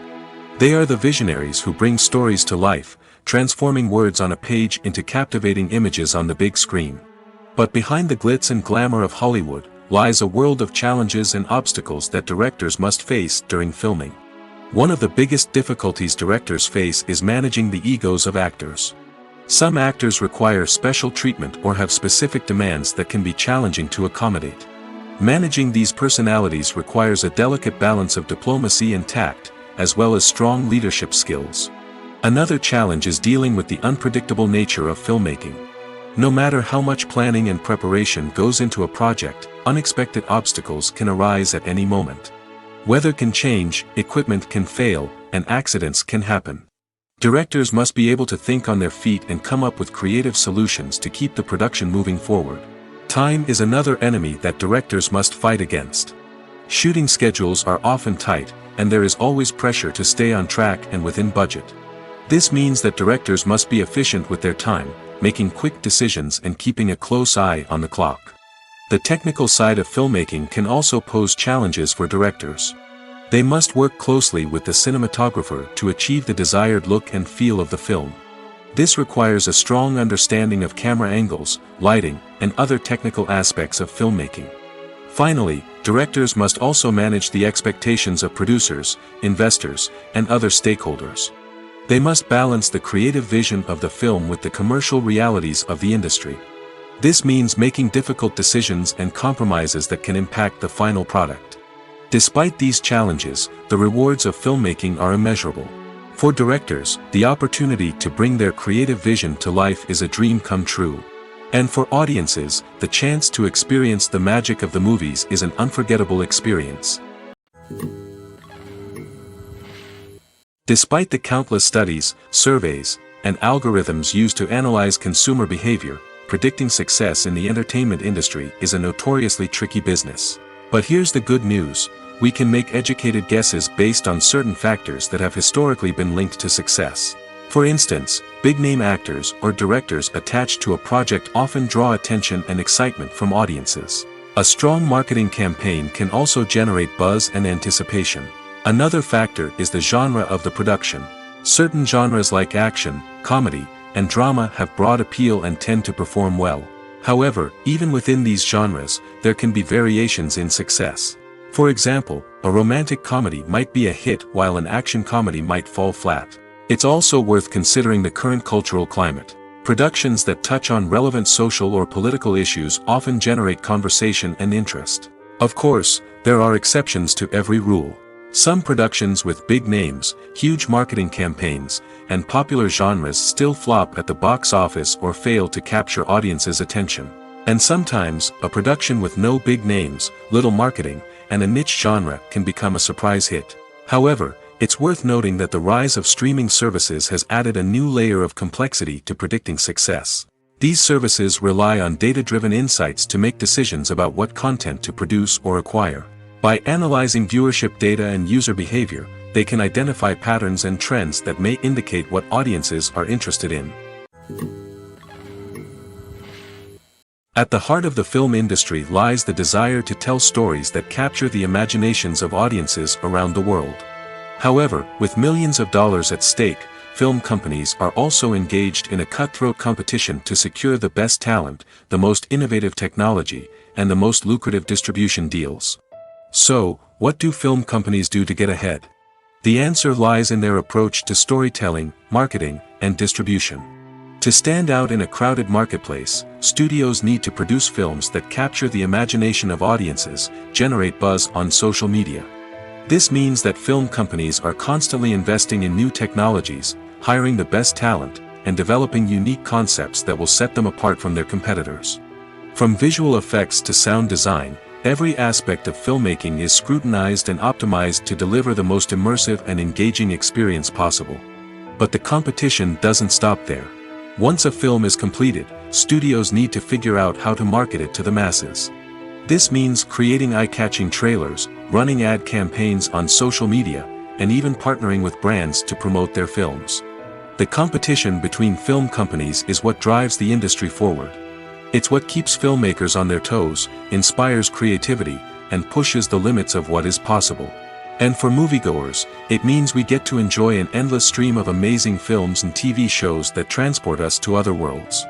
They are the visionaries who bring stories to life, transforming words on a page into captivating images on the big screen. But behind the glitz and glamour of Hollywood, lies a world of challenges and obstacles that directors must face during filming. One of the biggest difficulties directors face is managing the egos of actors. Some actors require special treatment or have specific demands that can be challenging to accommodate. Managing these personalities requires a delicate balance of diplomacy and tact, as well as strong leadership skills. Another challenge is dealing with the unpredictable nature of filmmaking. No matter how much planning and preparation goes into a project, unexpected obstacles can arise at any moment. Weather can change, equipment can fail, and accidents can happen. Directors must be able to think on their feet and come up with creative solutions to keep the production moving forward. Time is another enemy that directors must fight against. Shooting schedules are often tight, and there is always pressure to stay on track and within budget. This means that directors must be efficient with their time, making quick decisions and keeping a close eye on the clock. The technical side of filmmaking can also pose challenges for directors. They must work closely with the cinematographer to achieve the desired look and feel of the film. This requires a strong understanding of camera angles, lighting, and other technical aspects of filmmaking. Finally, directors must also manage the expectations of producers, investors, and other stakeholders. They must balance the creative vision of the film with the commercial realities of the industry. This means making difficult decisions and compromises that can impact the final product. Despite these challenges, the rewards of filmmaking are immeasurable. For directors, the opportunity to bring their creative vision to life is a dream come true. And for audiences, the chance to experience the magic of the movies is an unforgettable experience. Despite the countless studies, surveys, and algorithms used to analyze consumer behavior, predicting success in the entertainment industry is a notoriously tricky business. But here's the good news: we can make educated guesses based on certain factors that have historically been linked to success. For instance, big-name actors or directors attached to a project often draw attention and excitement from audiences. A strong marketing campaign can also generate buzz and anticipation. Another factor is the genre of the production. Certain genres like action, comedy, and drama have broad appeal and tend to perform well. However, even within these genres, there can be variations in success. For example, a romantic comedy might be a hit while an action comedy might fall flat. It's also worth considering the current cultural climate. Productions that touch on relevant social or political issues often generate conversation and interest. Of course, there are exceptions to every rule. Some productions with big names, huge marketing campaigns, and popular genres still flop at the box office or fail to capture audiences' attention. And sometimes, a production with no big names, little marketing, and a niche genre can become a surprise hit. However, it's worth noting that the rise of streaming services has added a new layer of complexity to predicting success. These services rely on data-driven insights to make decisions about what content to produce or acquire. By analyzing viewership data and user behavior, they can identify patterns and trends that may indicate what audiences are interested in. At the heart of the film industry lies the desire to tell stories that capture the imaginations of audiences around the world. However, with millions of dollars at stake, film companies are also engaged in a cutthroat competition to secure the best talent, the most innovative technology, and the most lucrative distribution deals. So, what do film companies do to get ahead? The answer lies in their approach to storytelling, marketing, and distribution. To stand out in a crowded marketplace, studios need to produce films that capture the imagination of audiences, generate buzz on social media. This means that film companies are constantly investing in new technologies, hiring the best talent, and developing unique concepts that will set them apart from their competitors. From visual effects to sound design, every aspect of filmmaking is scrutinized and optimized to deliver the most immersive and engaging experience possible. But the competition doesn't stop there. Once a film is completed, studios need to figure out how to market it to the masses. This means creating eye-catching trailers, running ad campaigns on social media, and even partnering with brands to promote their films. The competition between film companies is what drives the industry forward. It's what keeps filmmakers on their toes, inspires creativity, and pushes the limits of what is possible. And for moviegoers, it means we get to enjoy an endless stream of amazing films and TV shows that transport us to other worlds.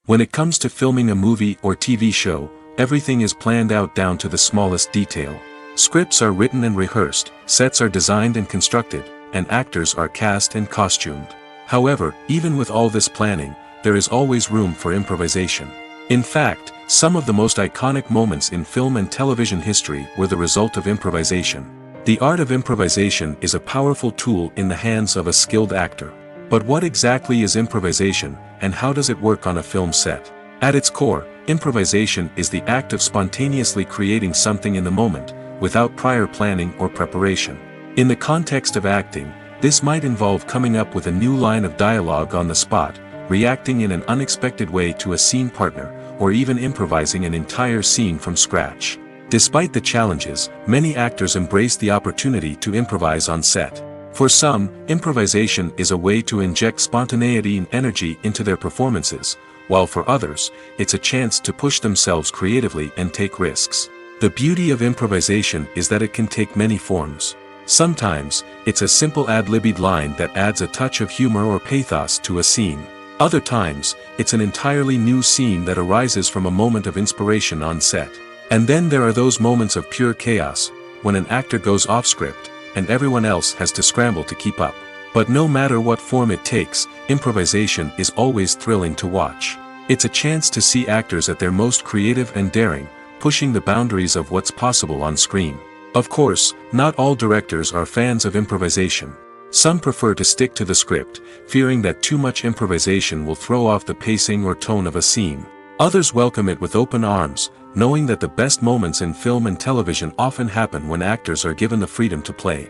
When it comes to filming a movie or TV show, everything is planned out down to the smallest detail. Scripts are written and rehearsed, sets are designed and constructed, and actors are cast and costumed. However, even with all this planning, there is always room for improvisation. In fact, some of the most iconic moments in film and television history were the result of improvisation. The art of improvisation is a powerful tool in the hands of a skilled actor. But what exactly is improvisation, and how does it work on a film set? At its core, improvisation is the act of spontaneously creating something in the moment, without prior planning or preparation. In the context of acting, this might involve coming up with a new line of dialogue on the spot, reacting in an unexpected way to a scene partner, or even improvising an entire scene from scratch. Despite the challenges, many actors embrace the opportunity to improvise on set. For some, improvisation is a way to inject spontaneity and energy into their performances, while for others, it's a chance to push themselves creatively and take risks. The beauty of improvisation is that it can take many forms. Sometimes, it's a simple ad-libbed line that adds a touch of humor or pathos to a scene. Other times, it's an entirely new scene that arises from a moment of inspiration on set. And then there are those moments of pure chaos, when an actor goes off script, and everyone else has to scramble to keep up. But no matter what form it takes, improvisation is always thrilling to watch. It's a chance to see actors at their most creative and daring, pushing the boundaries of what's possible on screen. Of course, not all directors are fans of improvisation. Some prefer to stick to the script, fearing that too much improvisation will throw off the pacing or tone of a scene. Others welcome it with open arms, knowing that the best moments in film and television often happen when actors are given the freedom to play.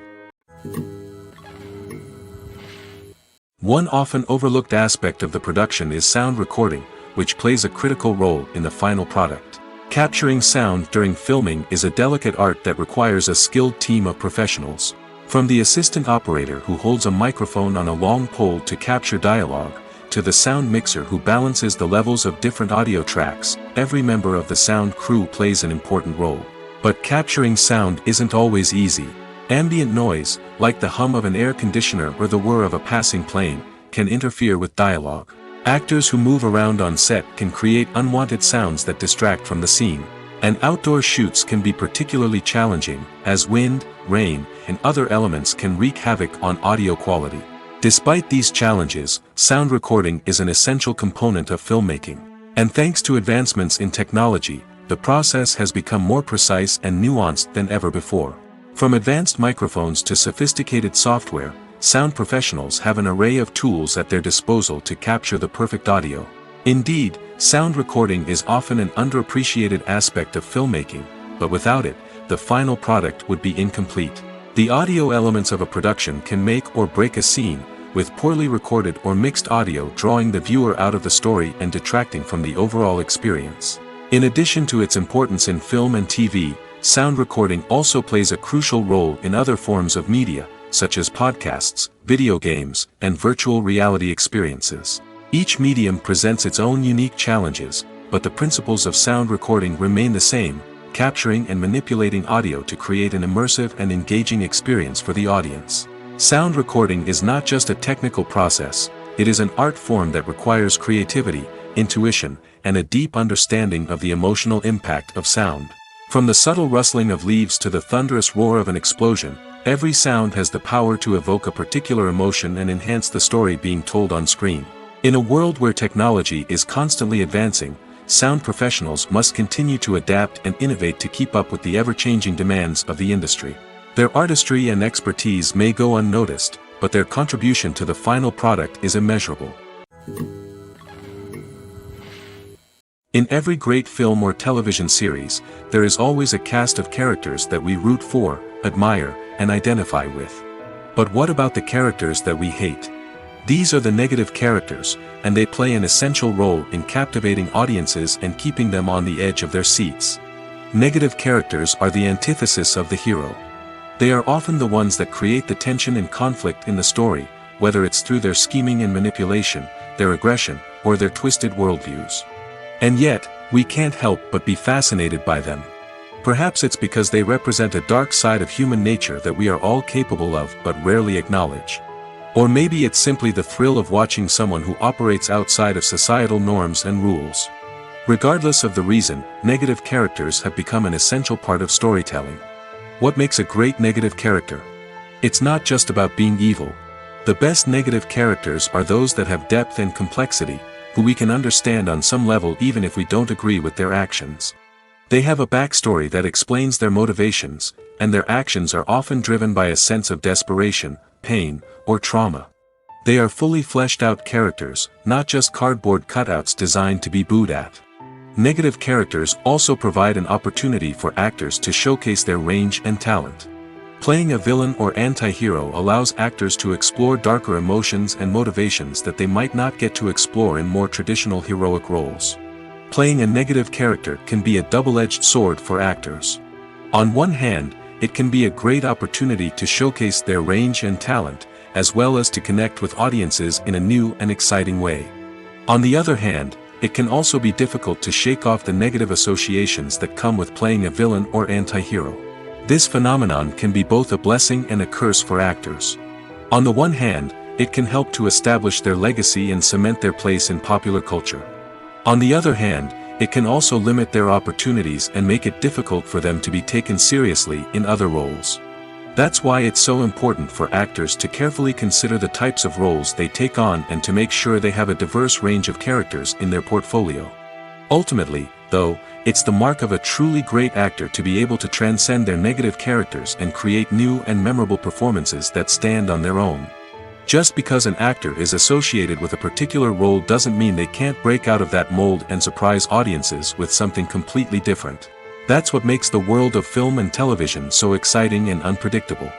One often overlooked aspect of the production is sound recording, which plays a critical role in the final product. Capturing sound during filming is a delicate art that requires a skilled team of professionals. From the assistant operator who holds a microphone on a long pole to capture dialogue, to the sound mixer who balances the levels of different audio tracks, every member of the sound crew plays an important role. But capturing sound isn't always easy. Ambient noise, like the hum of an air conditioner or the whir of a passing plane, can interfere with dialogue. Actors who move around on set can create unwanted sounds that distract from the scene. And outdoor shoots can be particularly challenging, as wind, rain, and other elements can wreak havoc on audio quality. Despite these challenges, sound recording is an essential component of filmmaking. And thanks to advancements in technology, the process has become more precise and nuanced than ever before. From advanced microphones to sophisticated software, sound professionals have an array of tools at their disposal to capture the perfect audio. Indeed, sound recording is often an underappreciated aspect of filmmaking, but without it, the final product would be incomplete. The audio elements of a production can make or break a scene, with poorly recorded or mixed audio drawing the viewer out of the story and detracting from the overall experience. In addition to its importance in film and TV, sound recording also plays a crucial role in other forms of media, such as podcasts, video games, and virtual reality experiences. Each medium presents its own unique challenges, but the principles of sound recording remain the same, capturing and manipulating audio to create an immersive and engaging experience for the audience. Sound recording is not just a technical process, it is an art form that requires creativity, intuition, and a deep understanding of the emotional impact of sound. From the subtle rustling of leaves to the thunderous roar of an explosion, every sound has the power to evoke a particular emotion and enhance the story being told on screen. In a world where technology is constantly advancing, sound professionals must continue to adapt and innovate to keep up with the ever-changing demands of the industry. Their artistry and expertise may go unnoticed, but their contribution to the final product is immeasurable. In every great film or television series, there is always a cast of characters that we root for, admire, and identify with. But what about the characters that we hate? These are the negative characters, and they play an essential role in captivating audiences and keeping them on the edge of their seats. Negative characters are the antithesis of the hero. They are often the ones that create the tension and conflict in the story, whether it's through their scheming and manipulation, their aggression, or their twisted worldviews. And yet, we can't help but be fascinated by them. Perhaps it's because they represent a dark side of human nature that we are all capable of but rarely acknowledge. Or maybe it's simply the thrill of watching someone who operates outside of societal norms and rules. Regardless of the reason, negative characters have become an essential part of storytelling. What makes a great negative character? It's not just about being evil. The best negative characters are those that have depth and complexity, who we can understand on some level even if we don't agree with their actions. They have a backstory that explains their motivations, and their actions are often driven by a sense of desperation, pain, or trauma. They are fully fleshed out characters, not just cardboard cutouts designed to be booed at. Negative characters also provide an opportunity for actors to showcase their range and talent. Playing a villain or anti-hero allows actors to explore darker emotions and motivations that they might not get to explore in more traditional heroic roles. Playing a negative character can be a double-edged sword for actors. On one hand, it can be a great opportunity to showcase their range and talent, as well as to connect with audiences in a new and exciting way. On the other hand, it can also be difficult to shake off the negative associations that come with playing a villain or anti-hero. This phenomenon can be both a blessing and a curse for actors. On the one hand, it can help to establish their legacy and cement their place in popular culture. On the other hand, it can also limit their opportunities and make it difficult for them to be taken seriously in other roles. That's why it's so important for actors to carefully consider the types of roles they take on and to make sure they have a diverse range of characters in their portfolio. Ultimately, though, it's the mark of a truly great actor to be able to transcend their negative characters and create new and memorable performances that stand on their own. Just because an actor is associated with a particular role doesn't mean they can't break out of that mold and surprise audiences with something completely different. That's what makes the world of film and television so exciting and unpredictable.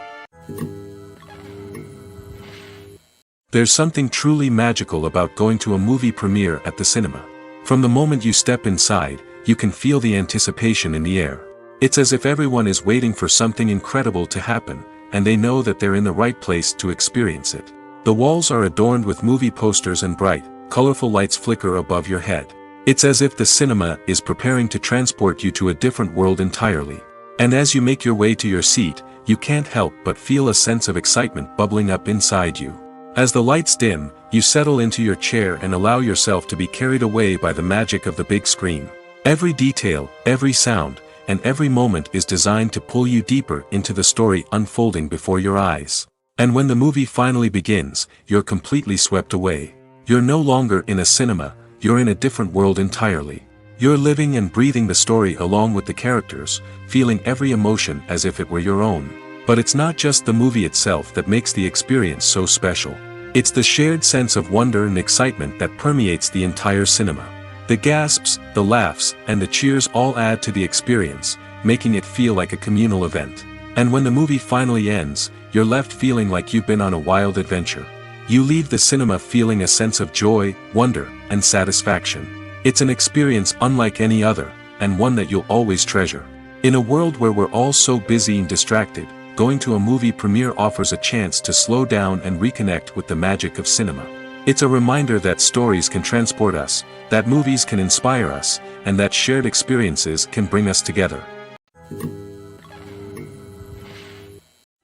There's something truly magical about going to a movie premiere at the cinema. From the moment you step inside, you can feel the anticipation in the air. It's as if everyone is waiting for something incredible to happen, and they know that they're in the right place to experience it. The walls are adorned with movie posters and bright, colorful lights flicker above your head. It's as if the cinema is preparing to transport you to a different world entirely. And as you make your way to your seat, you can't help but feel a sense of excitement bubbling up inside you. As the lights dim, you settle into your chair and allow yourself to be carried away by the magic of the big screen. Every detail, every sound, and every moment is designed to pull you deeper into the story unfolding before your eyes. And when the movie finally begins, you're completely swept away. You're no longer in a cinema, you're in a different world entirely. You're living and breathing the story along with the characters, feeling every emotion as if it were your own. But it's not just the movie itself that makes the experience so special. It's the shared sense of wonder and excitement that permeates the entire cinema. The gasps, the laughs, and the cheers all add to the experience, making it feel like a communal event. And when the movie finally ends, you're left feeling like you've been on a wild adventure. You leave the cinema feeling a sense of joy, wonder, and satisfaction. It's an experience unlike any other, and one that you'll always treasure. In a world where we're all so busy and distracted, going to a movie premiere offers a chance to slow down and reconnect with the magic of cinema. It's a reminder that stories can transport us, that movies can inspire us, and that shared experiences can bring us together.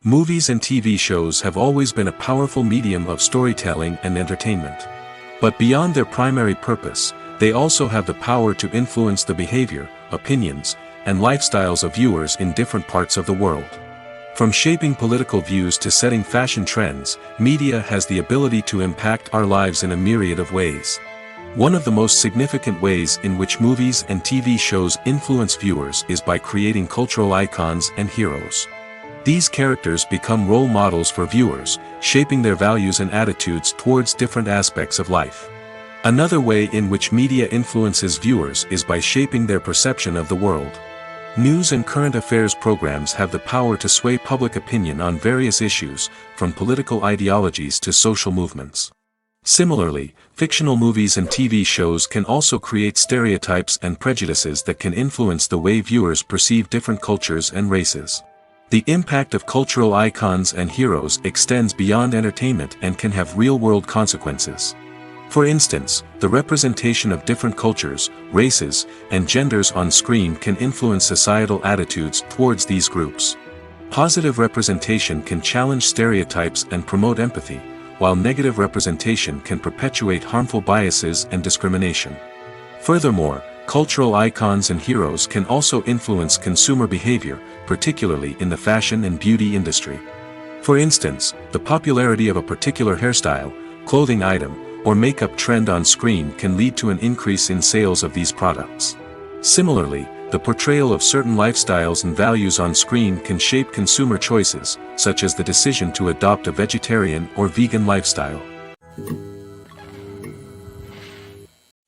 Movies and TV shows have always been a powerful medium of storytelling and entertainment. But beyond their primary purpose, they also have the power to influence the behavior, opinions, and lifestyles of viewers in different parts of the world. From shaping political views to setting fashion trends, media has the ability to impact our lives in a myriad of ways. One of the most significant ways in which movies and TV shows influence viewers is by creating cultural icons and heroes. These characters become role models for viewers, shaping their values and attitudes towards different aspects of life. Another way in which media influences viewers is by shaping their perception of the world. News and current affairs programs have the power to sway public opinion on various issues, from political ideologies to social movements. Similarly, fictional movies and TV shows can also create stereotypes and prejudices that can influence the way viewers perceive different cultures and races. The impact of cultural icons and heroes extends beyond entertainment and can have real-world consequences. For instance, the representation of different cultures, races, and genders on screen can influence societal attitudes towards these groups. Positive representation can challenge stereotypes and promote empathy, while negative representation can perpetuate harmful biases and discrimination. Furthermore, cultural icons and heroes can also influence consumer behavior, particularly in the fashion and beauty industry. For instance, the popularity of a particular hairstyle, clothing item, or makeup trend on screen can lead to an increase in sales of these products. Similarly, the portrayal of certain lifestyles and values on screen can shape consumer choices, such as the decision to adopt a vegetarian or vegan lifestyle.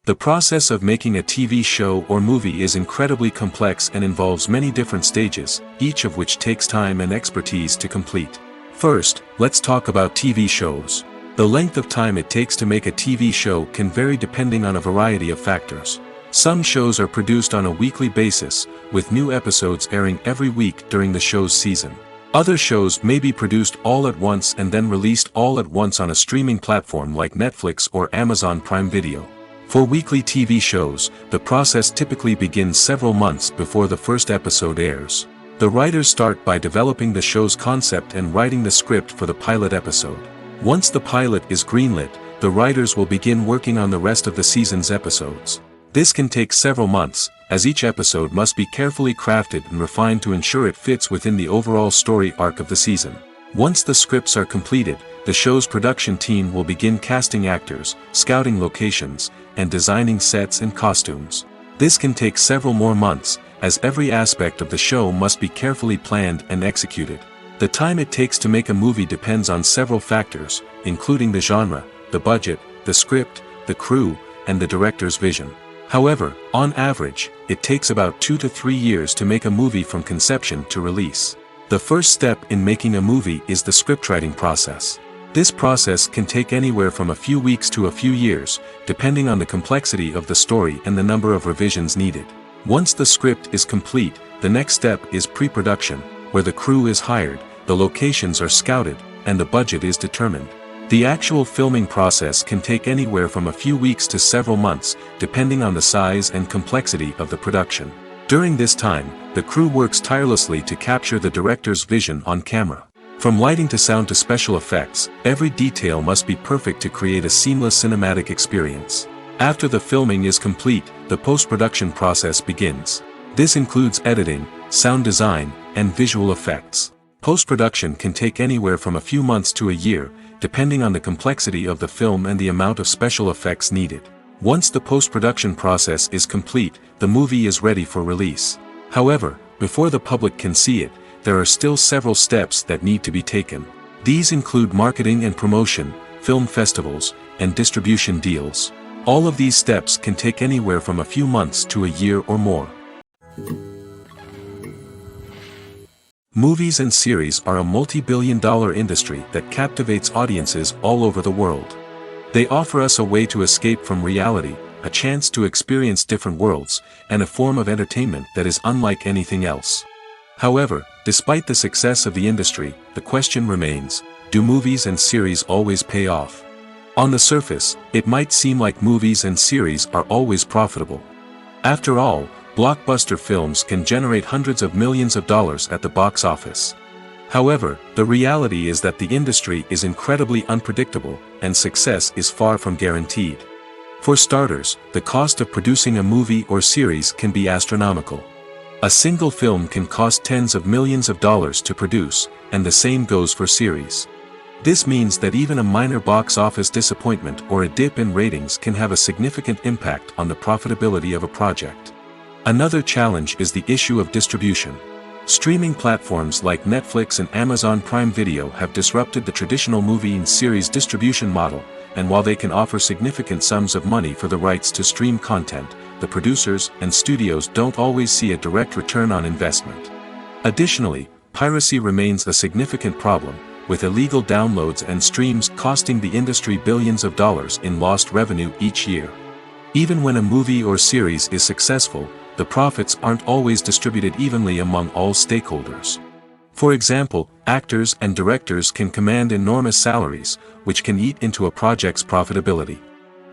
The process of making a TV show or movie is incredibly complex and involves many different stages, each of which takes time and expertise to complete. First, let's talk about TV shows. The length of time it takes to make a TV show can vary depending on a variety of factors. Some shows are produced on a weekly basis, with new episodes airing every week during the show's season. Other shows may be produced all at once and then released all at once on a streaming platform like Netflix or Amazon Prime Video. For weekly TV shows, the process typically begins several months before the first episode airs. The writers start by developing the show's concept and writing the script for the pilot episode. Once the pilot is greenlit, the writers will begin working on the rest of the season's episodes. This can take several months, as each episode must be carefully crafted and refined to ensure it fits within the overall story arc of the season. Once the scripts are completed, the show's production team will begin casting actors, scouting locations, and designing sets and costumes. This can take several more months, as every aspect of the show must be carefully planned and executed. The time it takes to make a movie depends on several factors, including the genre, the budget, the script, the crew, and the director's vision. However, on average, it takes about 2 to 3 years to make a movie from conception to release. The first step in making a movie is the scriptwriting process. This process can take anywhere from a few weeks to a few years, depending on the complexity of the story and the number of revisions needed. Once the script is complete, the next step is pre-production, where the crew is hired, the locations are scouted, and the budget is determined. The actual filming process can take anywhere from a few weeks to several months, depending on the size and complexity of the production. During this time, the crew works tirelessly to capture the director's vision on camera. From lighting to sound to special effects, every detail must be perfect to create a seamless cinematic experience. After the filming is complete, the post-production process begins. This includes editing, sound design, and visual effects. Post-production can take anywhere from a few months to a year, depending on the complexity of the film and the amount of special effects needed. Once the post-production process is complete, the movie is ready for release. However, before the public can see it, there are still several steps that need to be taken. These include marketing and promotion, film festivals, and distribution deals. All of these steps can take anywhere from a few months to a year or more. Movies and series are a multi-billion-dollar industry that captivates audiences all over the world. They offer us a way to escape from reality, a chance to experience different worlds, and a form of entertainment that is unlike anything else. However, despite the success of the industry, the question remains, do movies and series always pay off? On the surface, it might seem like movies and series are always profitable. After all, blockbuster films can generate hundreds of millions of dollars at the box office. However, the reality is that the industry is incredibly unpredictable, and success is far from guaranteed. For starters, the cost of producing a movie or series can be astronomical. A single film can cost tens of millions of dollars to produce, and the same goes for series. This means that even a minor box office disappointment or a dip in ratings can have a significant impact on the profitability of a project. Another challenge is the issue of distribution. Streaming platforms like Netflix and Amazon Prime Video have disrupted the traditional movie and series distribution model, and while they can offer significant sums of money for the rights to stream content, the producers and studios don't always see a direct return on investment. Additionally, piracy remains a significant problem, with illegal downloads and streams costing the industry billions of dollars in lost revenue each year. Even when a movie or series is successful, the profits aren't always distributed evenly among all stakeholders. For example, actors and directors can command enormous salaries, which can eat into a project's profitability.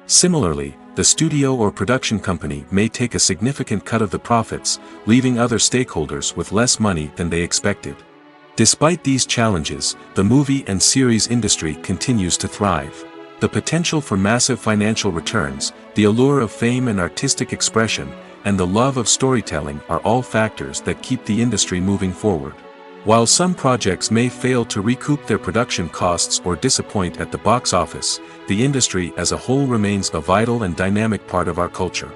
Similarly, the studio or production company may take a significant cut of the profits, leaving other stakeholders with less money than they expected. Despite these challenges, the movie and series industry continues to thrive. The potential for massive financial returns, the allure of fame and artistic expression, and the love of storytelling are all factors that keep the industry moving forward. While some projects may fail to recoup their production costs or disappoint at the box office, the industry as a whole remains a vital and dynamic part of our culture.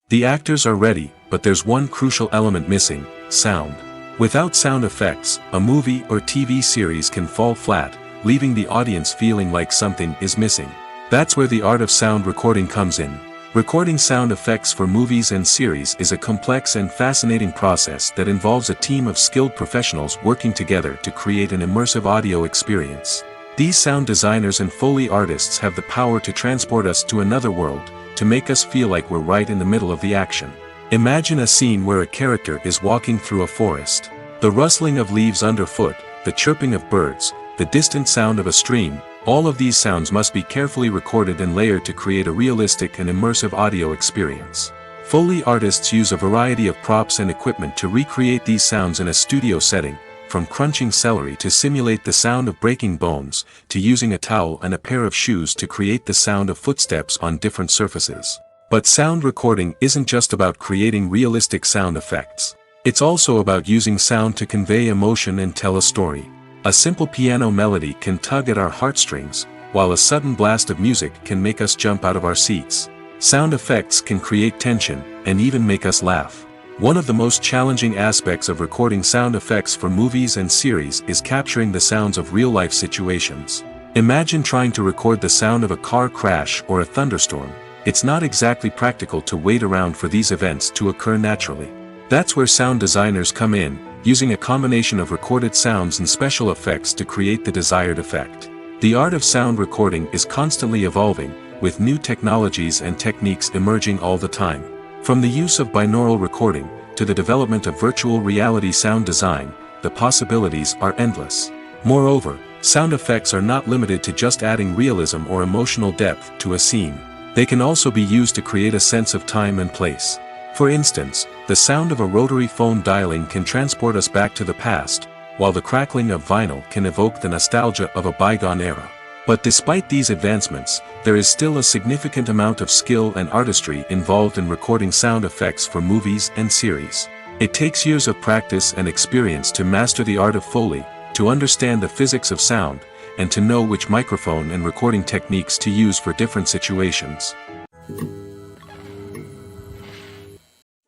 The actors are ready, but there's one crucial element missing: sound. Without sound effects, a movie or TV series can fall flat, leaving the audience feeling like something is missing. That's where the art of sound recording comes in. Recording sound effects for movies and series is a complex and fascinating process that involves a team of skilled professionals working together to create an immersive audio experience. These sound designers and Foley artists have the power to transport us to another world, to make us feel like we're right in the middle of the action. Imagine a scene where a character is walking through a forest. The rustling of leaves underfoot, the chirping of birds, the distant sound of a stream, all of these sounds must be carefully recorded and layered to create a realistic and immersive audio experience. Foley artists use a variety of props and equipment to recreate these sounds in a studio setting, from crunching celery to simulate the sound of breaking bones, to using a towel and a pair of shoes to create the sound of footsteps on different surfaces. But sound recording isn't just about creating realistic sound effects. It's also about using sound to convey emotion and tell a story. A simple piano melody can tug at our heartstrings, while a sudden blast of music can make us jump out of our seats. Sound effects can create tension, and even make us laugh. One of the most challenging aspects of recording sound effects for movies and series is capturing the sounds of real-life situations. Imagine trying to record the sound of a car crash or a thunderstorm. It's not exactly practical to wait around for these events to occur naturally. That's where sound designers come in, using a combination of recorded sounds and special effects to create the desired effect. The art of sound recording is constantly evolving, with new technologies and techniques emerging all the time. From the use of binaural recording, to the development of virtual reality sound design, the possibilities are endless. Moreover, sound effects are not limited to just adding realism or emotional depth to a scene. They can also be used to create a sense of time and place. For instance, the sound of a rotary phone dialing can transport us back to the past, while the crackling of vinyl can evoke the nostalgia of a bygone era. But despite these advancements, there is still a significant amount of skill and artistry involved in recording sound effects for movies and series. It takes years of practice and experience to master the art of Foley, to understand the physics of sound, and to know which microphone and recording techniques to use for different situations.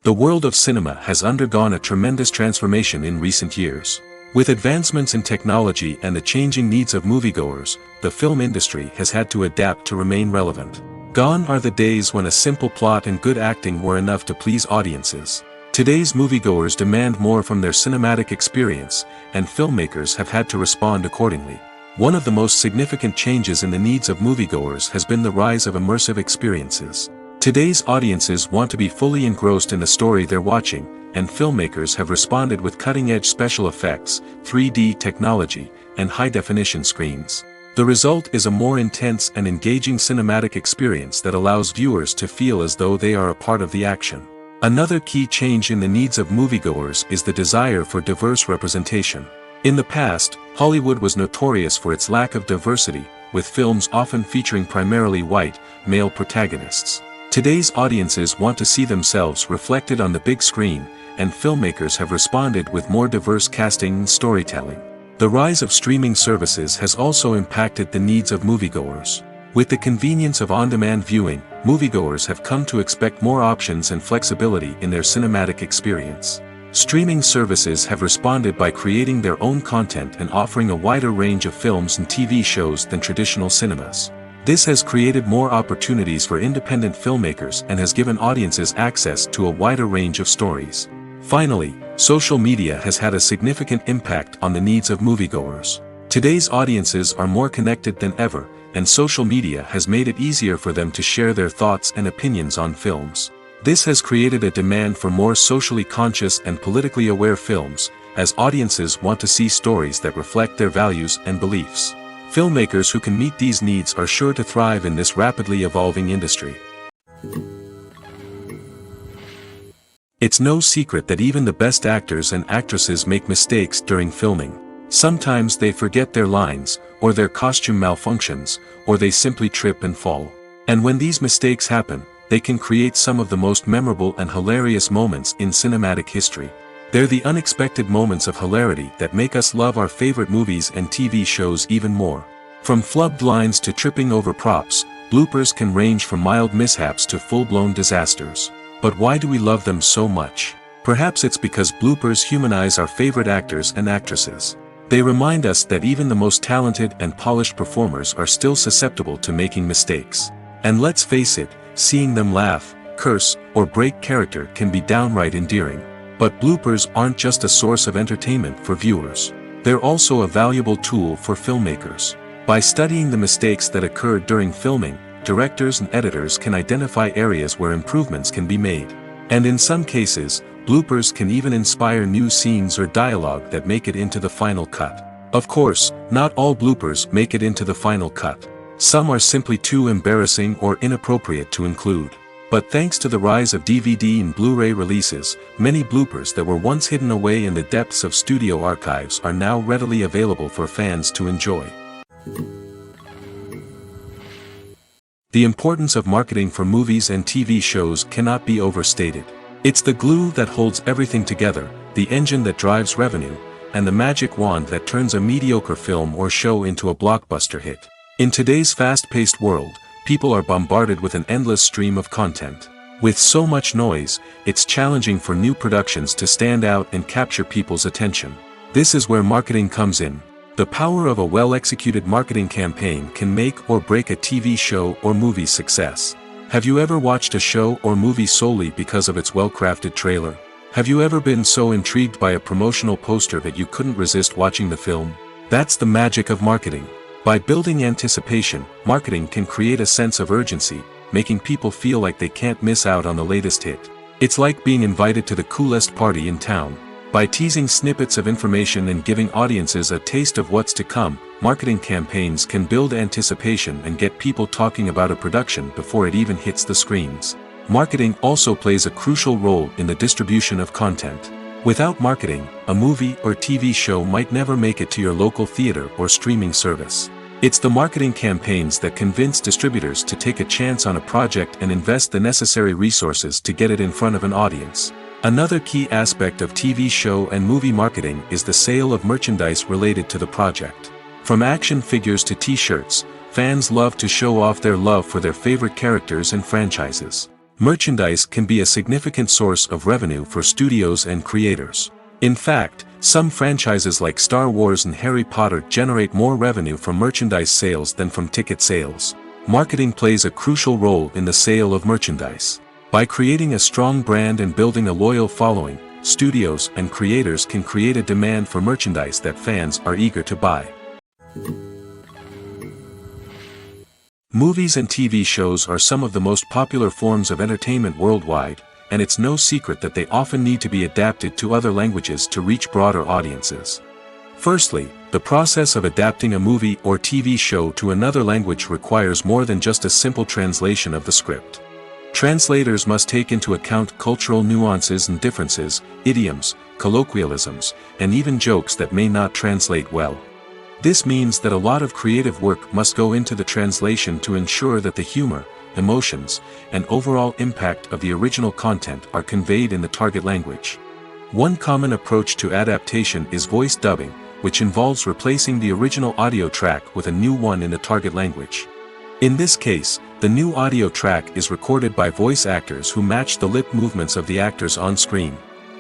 The world of cinema has undergone a tremendous transformation in recent years. With advancements in technology and the changing needs of moviegoers, the film industry has had to adapt to remain relevant. Gone are the days when a simple plot and good acting were enough to please audiences. Today's moviegoers demand more from their cinematic experience, and filmmakers have had to respond accordingly. One of the most significant changes in the needs of moviegoers has been the rise of immersive experiences. Today's audiences want to be fully engrossed in the story they're watching, and filmmakers have responded with cutting-edge special effects, 3D technology, and high-definition screens. The result is a more intense and engaging cinematic experience that allows viewers to feel as though they are a part of the action. Another key change in the needs of moviegoers is the desire for diverse representation. In the past, Hollywood was notorious for its lack of diversity, with films often featuring primarily white, male protagonists. Today's audiences want to see themselves reflected on the big screen, and filmmakers have responded with more diverse casting and storytelling. The rise of streaming services has also impacted the needs of moviegoers. With the convenience of on-demand viewing, moviegoers have come to expect more options and flexibility in their cinematic experience. Streaming services have responded by creating their own content and offering a wider range of films and TV shows than traditional cinemas. This has created more opportunities for independent filmmakers and has given audiences access to a wider range of stories. Finally, social media has had a significant impact on the needs of moviegoers. Today's audiences are more connected than ever, and social media has made it easier for them to share their thoughts and opinions on films. This has created a demand for more socially conscious and politically aware films, as audiences want to see stories that reflect their values and beliefs. Filmmakers who can meet these needs are sure to thrive in this rapidly evolving industry. It's no secret that even the best actors and actresses make mistakes during filming. Sometimes they forget their lines, or their costume malfunctions, or they simply trip and fall. And when these mistakes happen, they can create some of the most memorable and hilarious moments in cinematic history. They're the unexpected moments of hilarity that make us love our favorite movies and TV shows even more. From flubbed lines to tripping over props, bloopers can range from mild mishaps to full-blown disasters. But why do we love them so much? Perhaps it's because bloopers humanize our favorite actors and actresses. They remind us that even the most talented and polished performers are still susceptible to making mistakes. And let's face it, seeing them laugh, curse, or break character can be downright endearing. But bloopers aren't just a source of entertainment for viewers. They're also a valuable tool for filmmakers. By studying the mistakes that occurred during filming, directors and editors can identify areas where improvements can be made. And in some cases, bloopers can even inspire new scenes or dialogue that make it into the final cut. Of course, not all bloopers make it into the final cut. Some are simply too embarrassing or inappropriate to include. But thanks to the rise of DVD and Blu-ray releases, many bloopers that were once hidden away in the depths of studio archives are now readily available for fans to enjoy. The importance of marketing for movies and TV shows cannot be overstated. It's the glue that holds everything together, the engine that drives revenue, and the magic wand that turns a mediocre film or show into a blockbuster hit. In today's fast-paced world, people are bombarded with an endless stream of content. With so much noise, it's challenging for new productions to stand out and capture people's attention. This is where marketing comes in. The power of a well-executed marketing campaign can make or break a TV show or movie's success. Have you ever watched a show or movie solely because of its well-crafted trailer? Have you ever been so intrigued by a promotional poster that you couldn't resist watching the film? That's the magic of marketing. By building anticipation, marketing can create a sense of urgency, making people feel like they can't miss out on the latest hit. It's like being invited to the coolest party in town. By teasing snippets of information and giving audiences a taste of what's to come, marketing campaigns can build anticipation and get people talking about a production before it even hits the screens. Marketing also plays a crucial role in the distribution of content. Without marketing, a movie or TV show might never make it to your local theater or streaming service. It's the marketing campaigns that convince distributors to take a chance on a project and invest the necessary resources to get it in front of an audience. Another key aspect of TV show and movie marketing is the sale of merchandise related to the project. From action figures to t-shirts, fans love to show off their love for their favorite characters and franchises. Merchandise can be a significant source of revenue for studios and creators. In fact, some franchises like Star Wars and Harry Potter generate more revenue from merchandise sales than from ticket sales. Marketing plays a crucial role in the sale of merchandise. By creating a strong brand and building a loyal following, studios and creators can create a demand for merchandise that fans are eager to buy. Movies and TV shows are some of the most popular forms of entertainment worldwide, and it's no secret that they often need to be adapted to other languages to reach broader audiences. Firstly, the process of adapting a movie or TV show to another language requires more than just a simple translation of the script. Translators must take into account cultural nuances and differences, idioms, colloquialisms, and even jokes that may not translate well. This means that a lot of creative work must go into the translation to ensure that the humor, emotions, and overall impact of the original content are conveyed in the target language. One common approach to adaptation is voice dubbing, which involves replacing the original audio track with a new one in the target language. In this case, the new audio track is recorded by voice actors who match the lip movements of the actors on screen.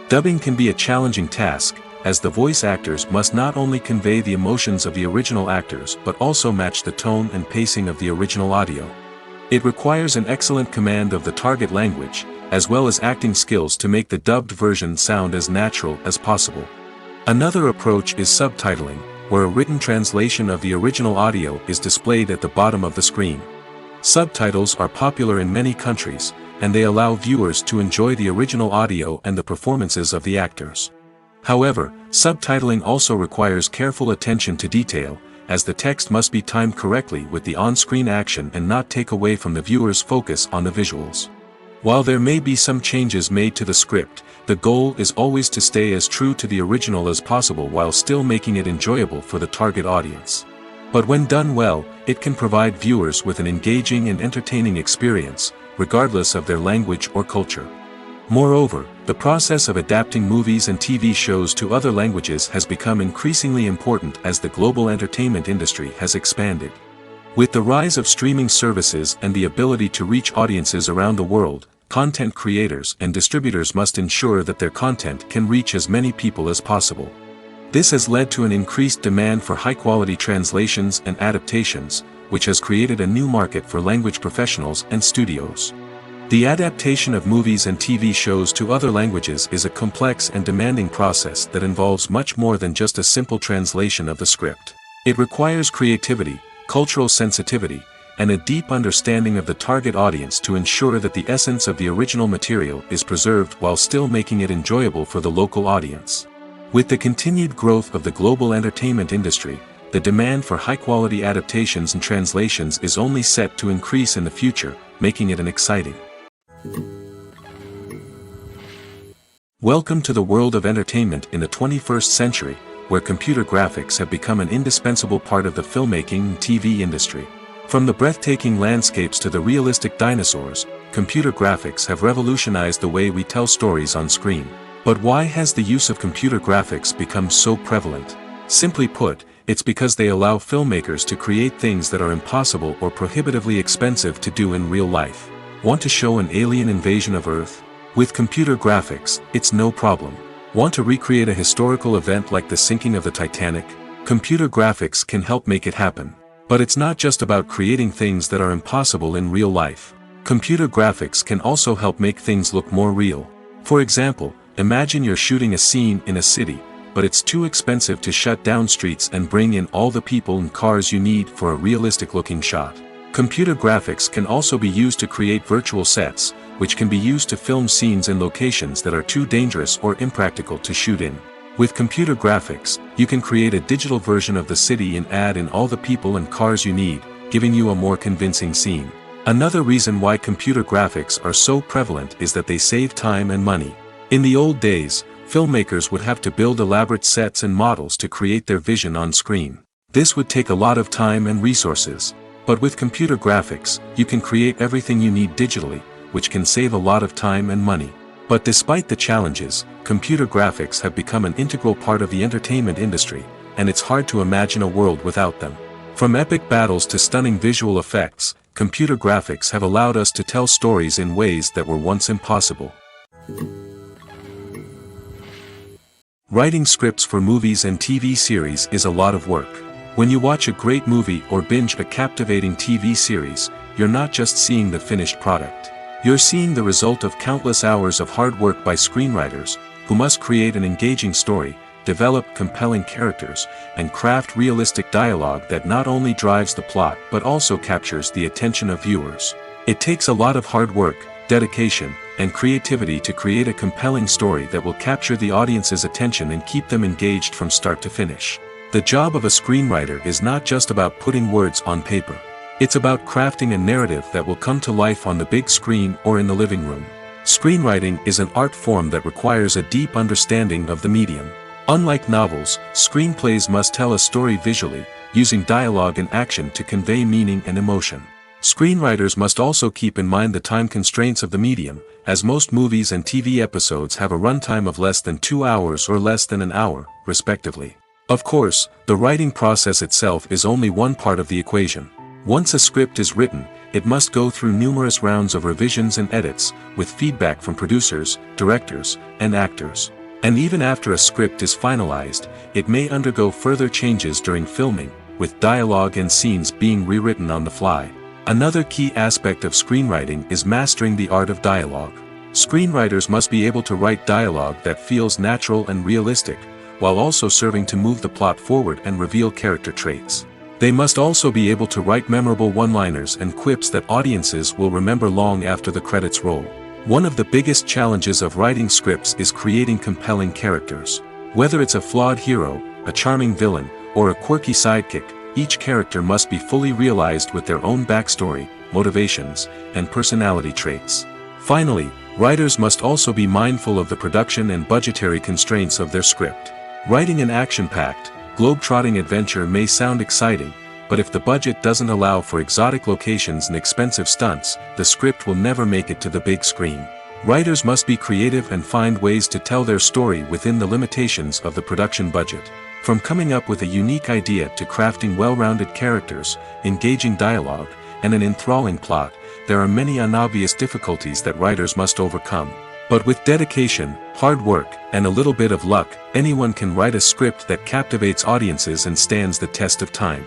Dubbing can be a challenging task, as the voice actors must not only convey the emotions of the original actors but also match the tone and pacing of the original audio. It requires an excellent command of the target language, as well as acting skills to make the dubbed version sound as natural as possible. Another approach is subtitling, where a written translation of the original audio is displayed at the bottom of the screen. Subtitles are popular in many countries, and they allow viewers to enjoy the original audio and the performances of the actors. However, subtitling also requires careful attention to detail, as the text must be timed correctly with the on-screen action and not take away from the viewer's focus on the visuals. While there may be some changes made to the script, the goal is always to stay as true to the original as possible while still making it enjoyable for the target audience. But when done well, it can provide viewers with an engaging and entertaining experience, regardless of their language or culture. Moreover, the process of adapting movies and TV shows to other languages has become increasingly important as the global entertainment industry has expanded. With the rise of streaming services and the ability to reach audiences around the world, content creators and distributors must ensure that their content can reach as many people as possible. This has led to an increased demand for high-quality translations and adaptations, which has created a new market for language professionals and studios. The adaptation of movies and TV shows to other languages is a complex and demanding process that involves much more than just a simple translation of the script. It requires creativity, cultural sensitivity, and a deep understanding of the target audience to ensure that the essence of the original material is preserved while still making it enjoyable for the local audience. With the continued growth of the global entertainment industry, the demand for high-quality adaptations and translations is only set to increase in the future, making it an exciting. Welcome to the world of entertainment in the 21st century, where computer graphics have become an indispensable part of the filmmaking and TV industry. From the breathtaking landscapes to the realistic dinosaurs, computer graphics have revolutionized the way we tell stories on screen. But why has the use of computer graphics become so prevalent? Simply put, it's because they allow filmmakers to create things that are impossible or prohibitively expensive to do in real life. Want to show an alien invasion of Earth? With computer graphics, it's no problem. Want to recreate a historical event like the sinking of the Titanic? Computer graphics can help make it happen. But it's not just about creating things that are impossible in real life. Computer graphics can also help make things look more real. For example, imagine you're shooting a scene in a city, but it's too expensive to shut down streets and bring in all the people and cars you need for a realistic-looking shot. Computer graphics can also be used to create virtual sets, which can be used to film scenes in locations that are too dangerous or impractical to shoot in. With computer graphics, you can create a digital version of the city and add in all the people and cars you need, giving you a more convincing scene. Another reason why computer graphics are so prevalent is that they save time and money. In the old days, filmmakers would have to build elaborate sets and models to create their vision on screen. This would take a lot of time and resources. But with computer graphics, you can create everything you need digitally, which can save a lot of time and money. But despite the challenges, computer graphics have become an integral part of the entertainment industry, and it's hard to imagine a world without them. From epic battles to stunning visual effects, computer graphics have allowed us to tell stories in ways that were once impossible. Writing scripts for movies and TV series is a lot of work. When you watch a great movie or binge a captivating TV series, you're not just seeing the finished product. You're seeing the result of countless hours of hard work by screenwriters, who must create an engaging story, develop compelling characters, and craft realistic dialogue that not only drives the plot but also captures the attention of viewers. It takes a lot of hard work, dedication, and creativity to create a compelling story that will capture the audience's attention and keep them engaged from start to finish. The job of a screenwriter is not just about putting words on paper. It's about crafting a narrative that will come to life on the big screen or in the living room. Screenwriting is an art form that requires a deep understanding of the medium. Unlike novels, screenplays must tell a story visually, using dialogue and action to convey meaning and emotion. Screenwriters must also keep in mind the time constraints of the medium, as most movies and TV episodes have a runtime of less than 2 hours or less than an hour, respectively. Of course, the writing process itself is only one part of the equation. Once a script is written, it must go through numerous rounds of revisions and edits, with feedback from producers, directors, and actors. And even after a script is finalized, it may undergo further changes during filming, with dialogue and scenes being rewritten on the fly. Another key aspect of screenwriting is mastering the art of dialogue. Screenwriters must be able to write dialogue that feels natural and realistic, while also serving to move the plot forward and reveal character traits. They must also be able to write memorable one-liners and quips that audiences will remember long after the credits roll. One of the biggest challenges of writing scripts is creating compelling characters. Whether it's a flawed hero, a charming villain, or a quirky sidekick, each character must be fully realized with their own backstory, motivations, and personality traits. Finally, writers must also be mindful of the production and budgetary constraints of their script. Writing an action-packed, globe-trotting adventure may sound exciting, but if the budget doesn't allow for exotic locations and expensive stunts, the script will never make it to the big screen. Writers must be creative and find ways to tell their story within the limitations of the production budget. From coming up with a unique idea to crafting well-rounded characters, engaging dialogue, and an enthralling plot, there are many unobvious difficulties that writers must overcome. But with dedication, hard work, and a little bit of luck, anyone can write a script that captivates audiences and stands the test of time.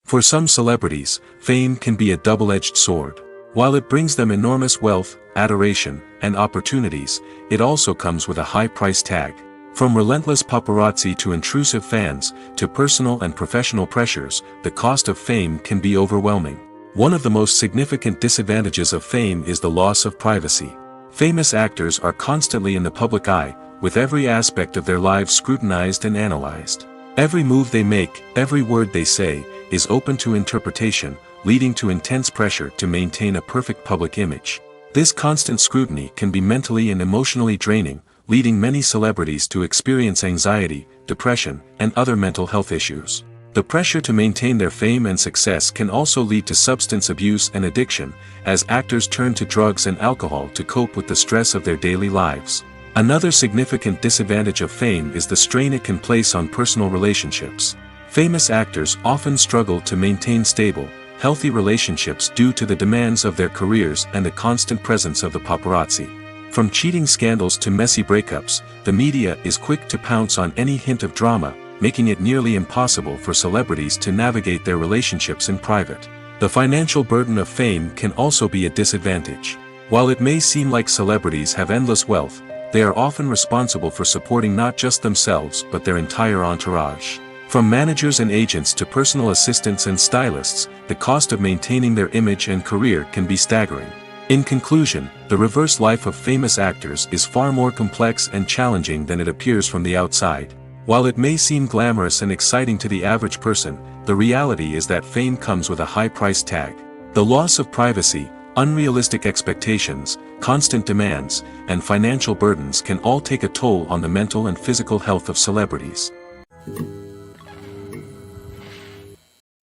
For some celebrities, fame can be a double-edged sword. While it brings them enormous wealth, adoration, and opportunities, it also comes with a high price tag. From relentless paparazzi to intrusive fans, to personal and professional pressures, the cost of fame can be overwhelming. One of the most significant disadvantages of fame is the loss of privacy. Famous actors are constantly in the public eye, with every aspect of their lives scrutinized and analyzed. Every move they make, every word they say, is open to interpretation, leading to intense pressure to maintain a perfect public image. This constant scrutiny can be mentally and emotionally draining, leading many celebrities to experience anxiety, depression, and other mental health issues. The pressure to maintain their fame and success can also lead to substance abuse and addiction, as actors turn to drugs and alcohol to cope with the stress of their daily lives. Another significant disadvantage of fame is the strain it can place on personal relationships. Famous actors often struggle to maintain stable, healthy relationships due to the demands of their careers and the constant presence of the paparazzi. From cheating scandals to messy breakups, the media is quick to pounce on any hint of drama, making it nearly impossible for celebrities to navigate their relationships in private. The financial burden of fame can also be a disadvantage. While it may seem like celebrities have endless wealth, they are often responsible for supporting not just themselves but their entire entourage. From managers and agents to personal assistants and stylists, the cost of maintaining their image and career can be staggering. In conclusion, the reverse life of famous actors is far more complex and challenging than it appears from the outside. While it may seem glamorous and exciting to the average person, the reality is that fame comes with a high price tag. The loss of privacy, unrealistic expectations, constant demands, and financial burdens can all take a toll on the mental and physical health of celebrities.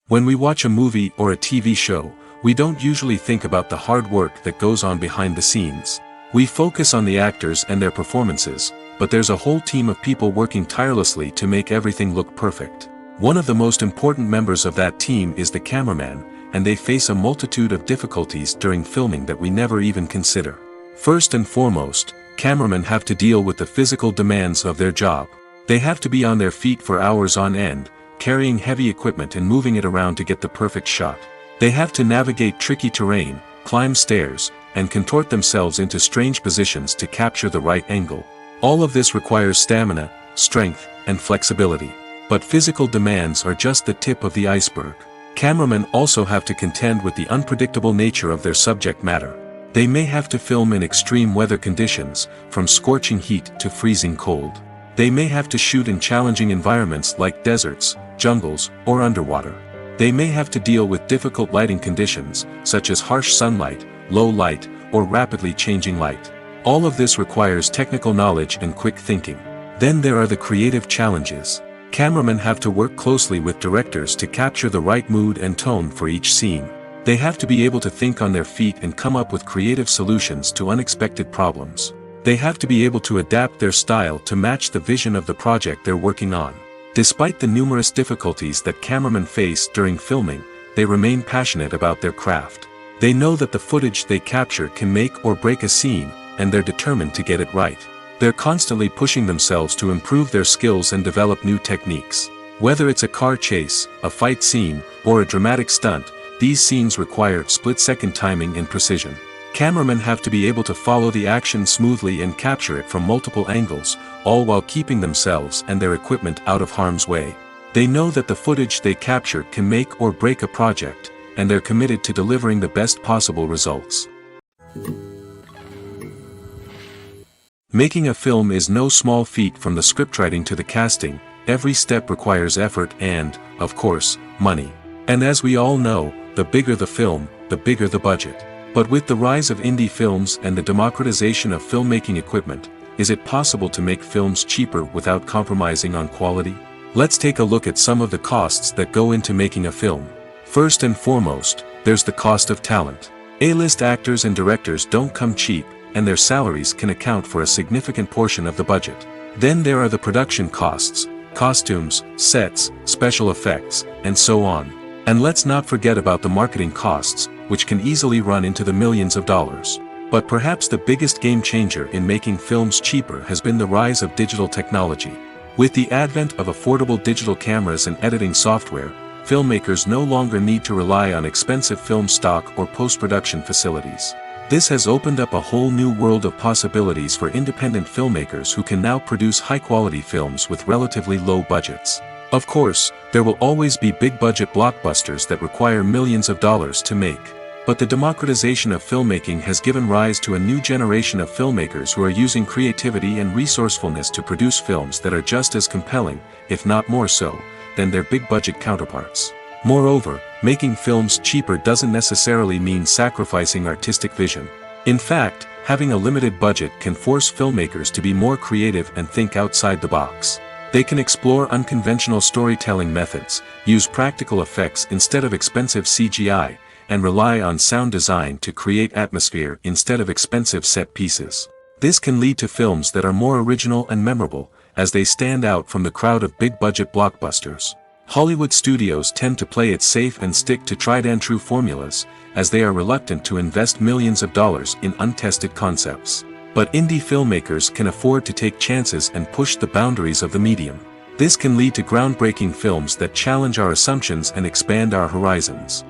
When we watch a movie or a TV show, we don't usually think about the hard work that goes on behind the scenes. We focus on the actors and their performances, but there's a whole team of people working tirelessly to make everything look perfect. One of the most important members of that team is the cameraman, and they face a multitude of difficulties during filming that we never even consider. First and foremost, cameramen have to deal with the physical demands of their job. They have to be on their feet for hours on end, carrying heavy equipment and moving it around to get the perfect shot. They have to navigate tricky terrain, climb stairs, and contort themselves into strange positions to capture the right angle. All of this requires stamina, strength, and flexibility. But physical demands are just the tip of the iceberg. Cameramen also have to contend with the unpredictable nature of their subject matter. They may have to film in extreme weather conditions, from scorching heat to freezing cold. They may have to shoot in challenging environments like deserts, jungles, or underwater. They may have to deal with difficult lighting conditions, such as harsh sunlight, low light, or rapidly changing light. All of this requires technical knowledge and quick thinking. Then there are the creative challenges. Cameramen have to work closely with directors to capture the right mood and tone for each scene. They have to be able to think on their feet and come up with creative solutions to unexpected problems. They have to be able to adapt their style to match the vision of the project they're working on. Despite the numerous difficulties that cameramen face during filming, they remain passionate about their craft. They know that the footage they capture can make or break a scene, and they're determined to get it right. They're constantly pushing themselves to improve their skills and develop new techniques. Whether it's a car chase, a fight scene, or a dramatic stunt, these scenes require split-second timing and precision. Cameramen have to be able to follow the action smoothly and capture it from multiple angles, all while keeping themselves and their equipment out of harm's way. They know that the footage they capture can make or break a project, and they're committed to delivering the best possible results. Making a film is no small feat. From the scriptwriting to the casting, every step requires effort and, of course, money. And as we all know, the bigger the film, the bigger the budget. But with the rise of indie films and the democratization of filmmaking equipment, is it possible to make films cheaper without compromising on quality? Let's take a look at some of the costs that go into making a film. First and foremost, there's the cost of talent. A-list actors and directors don't come cheap, and their salaries can account for a significant portion of the budget. Then there are the production costs, costumes, sets, special effects, and so on. And let's not forget about the marketing costs, which can easily run into the millions of dollars. But perhaps the biggest game changer in making films cheaper has been the rise of digital technology. With the advent of affordable digital cameras and editing software, filmmakers no longer need to rely on expensive film stock or post-production facilities. This has opened up a whole new world of possibilities for independent filmmakers who can now produce high-quality films with relatively low budgets. Of course, there will always be big-budget blockbusters that require millions of dollars to make. But the democratization of filmmaking has given rise to a new generation of filmmakers who are using creativity and resourcefulness to produce films that are just as compelling, if not more so, than their big-budget counterparts. Moreover, making films cheaper doesn't necessarily mean sacrificing artistic vision. In fact, having a limited budget can force filmmakers to be more creative and think outside the box. They can explore unconventional storytelling methods, use practical effects instead of expensive CGI, and rely on sound design to create atmosphere instead of expensive set pieces. This can lead to films that are more original and memorable, as they stand out from the crowd of big-budget blockbusters. Hollywood studios tend to play it safe and stick to tried-and-true formulas, as they are reluctant to invest millions of dollars in untested concepts. But indie filmmakers can afford to take chances and push the boundaries of the medium. This can lead to groundbreaking films that challenge our assumptions and expand our horizons.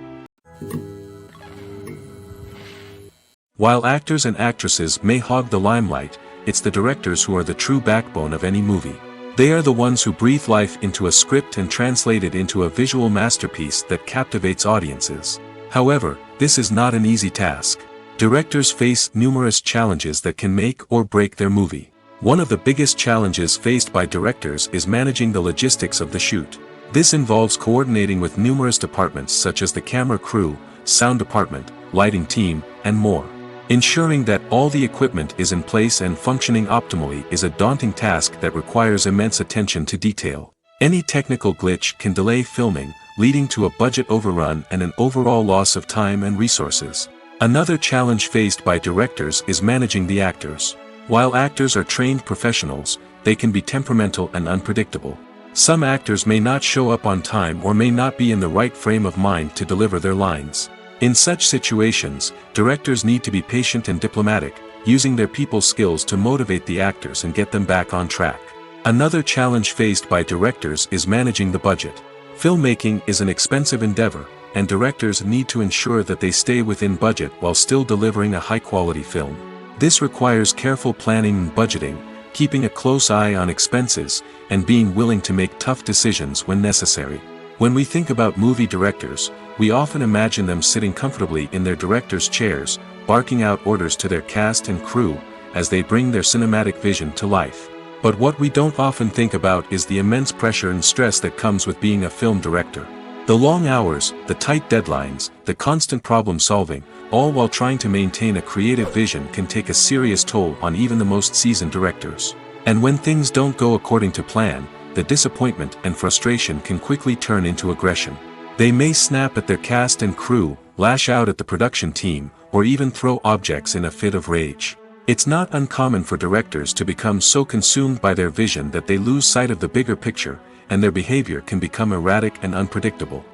While actors and actresses may hog the limelight, it's the directors who are the true backbone of any movie. They are the ones who breathe life into a script and translate it into a visual masterpiece that captivates audiences. However, this is not an easy task. Directors face numerous challenges that can make or break their movie. One of the biggest challenges faced by directors is managing the logistics of the shoot. This involves coordinating with numerous departments such as the camera crew, sound department, lighting team, and more. Ensuring that all the equipment is in place and functioning optimally is a daunting task that requires immense attention to detail. Any technical glitch can delay filming, leading to a budget overrun and an overall loss of time and resources. Another challenge faced by directors is managing the actors. While actors are trained professionals, they can be temperamental and unpredictable. Some actors may not show up on time or may not be in the right frame of mind to deliver their lines. In such situations, directors need to be patient and diplomatic, using their people skills to motivate the actors and get them back on track. Another challenge faced by directors is managing the budget. Filmmaking is an expensive endeavor, and directors need to ensure that they stay within budget while still delivering a high-quality film. This requires careful planning and budgeting, keeping a close eye on expenses, and being willing to make tough decisions when necessary. When we think about movie directors, we often imagine them sitting comfortably in their director's chairs, barking out orders to their cast and crew, as they bring their cinematic vision to life. But what we don't often think about is the immense pressure and stress that comes with being a film director. The long hours, the tight deadlines, the constant problem solving, all while trying to maintain a creative vision can take a serious toll on even the most seasoned directors. And when things don't go according to plan, the disappointment and frustration can quickly turn into aggression. They may snap at their cast and crew, lash out at the production team, or even throw objects in a fit of rage. It's not uncommon for directors to become so consumed by their vision that they lose sight of the bigger picture, and their behavior can become erratic and unpredictable.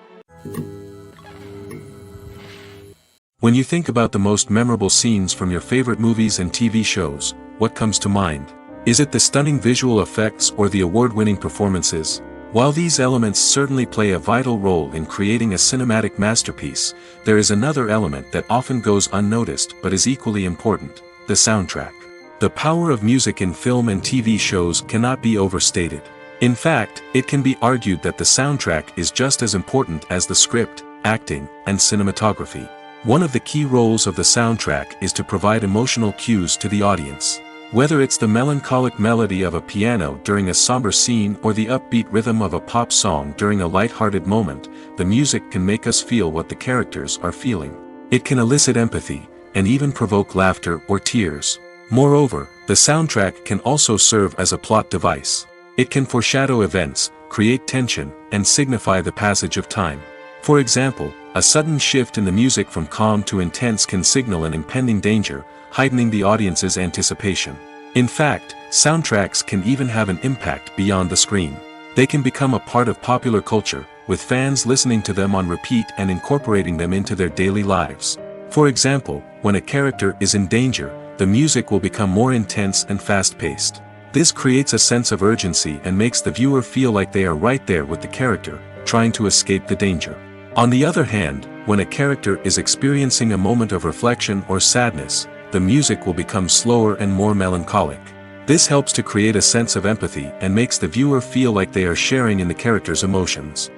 When you think about the most memorable scenes from your favorite movies and TV shows, what comes to mind? Is it the stunning visual effects or the award-winning performances? While these elements certainly play a vital role in creating a cinematic masterpiece, there is another element that often goes unnoticed but is equally important: the soundtrack. The power of music in film and TV shows cannot be overstated. In fact, it can be argued that the soundtrack is just as important as the script, acting, and cinematography. One of the key roles of the soundtrack is to provide emotional cues to the audience. Whether it's the melancholic melody of a piano during a somber scene or the upbeat rhythm of a pop song during a light-hearted moment, the music can make us feel what the characters are feeling. It can elicit empathy, and even provoke laughter or tears. Moreover, the soundtrack can also serve as a plot device. It can foreshadow events, create tension, and signify the passage of time. For example, a sudden shift in the music from calm to intense can signal an impending danger, heightening the audience's anticipation. In fact, soundtracks can even have an impact beyond the screen. They can become a part of popular culture, with fans listening to them on repeat and incorporating them into their daily lives. For example, when a character is in danger, the music will become more intense and fast-paced. This creates a sense of urgency and makes the viewer feel like they are right there with the character, trying to escape the danger. On the other hand, When a character is experiencing a moment of reflection or sadness, the music will become slower and more melancholic. This helps to create a sense of empathy and makes the viewer feel like they are sharing in the character's emotions.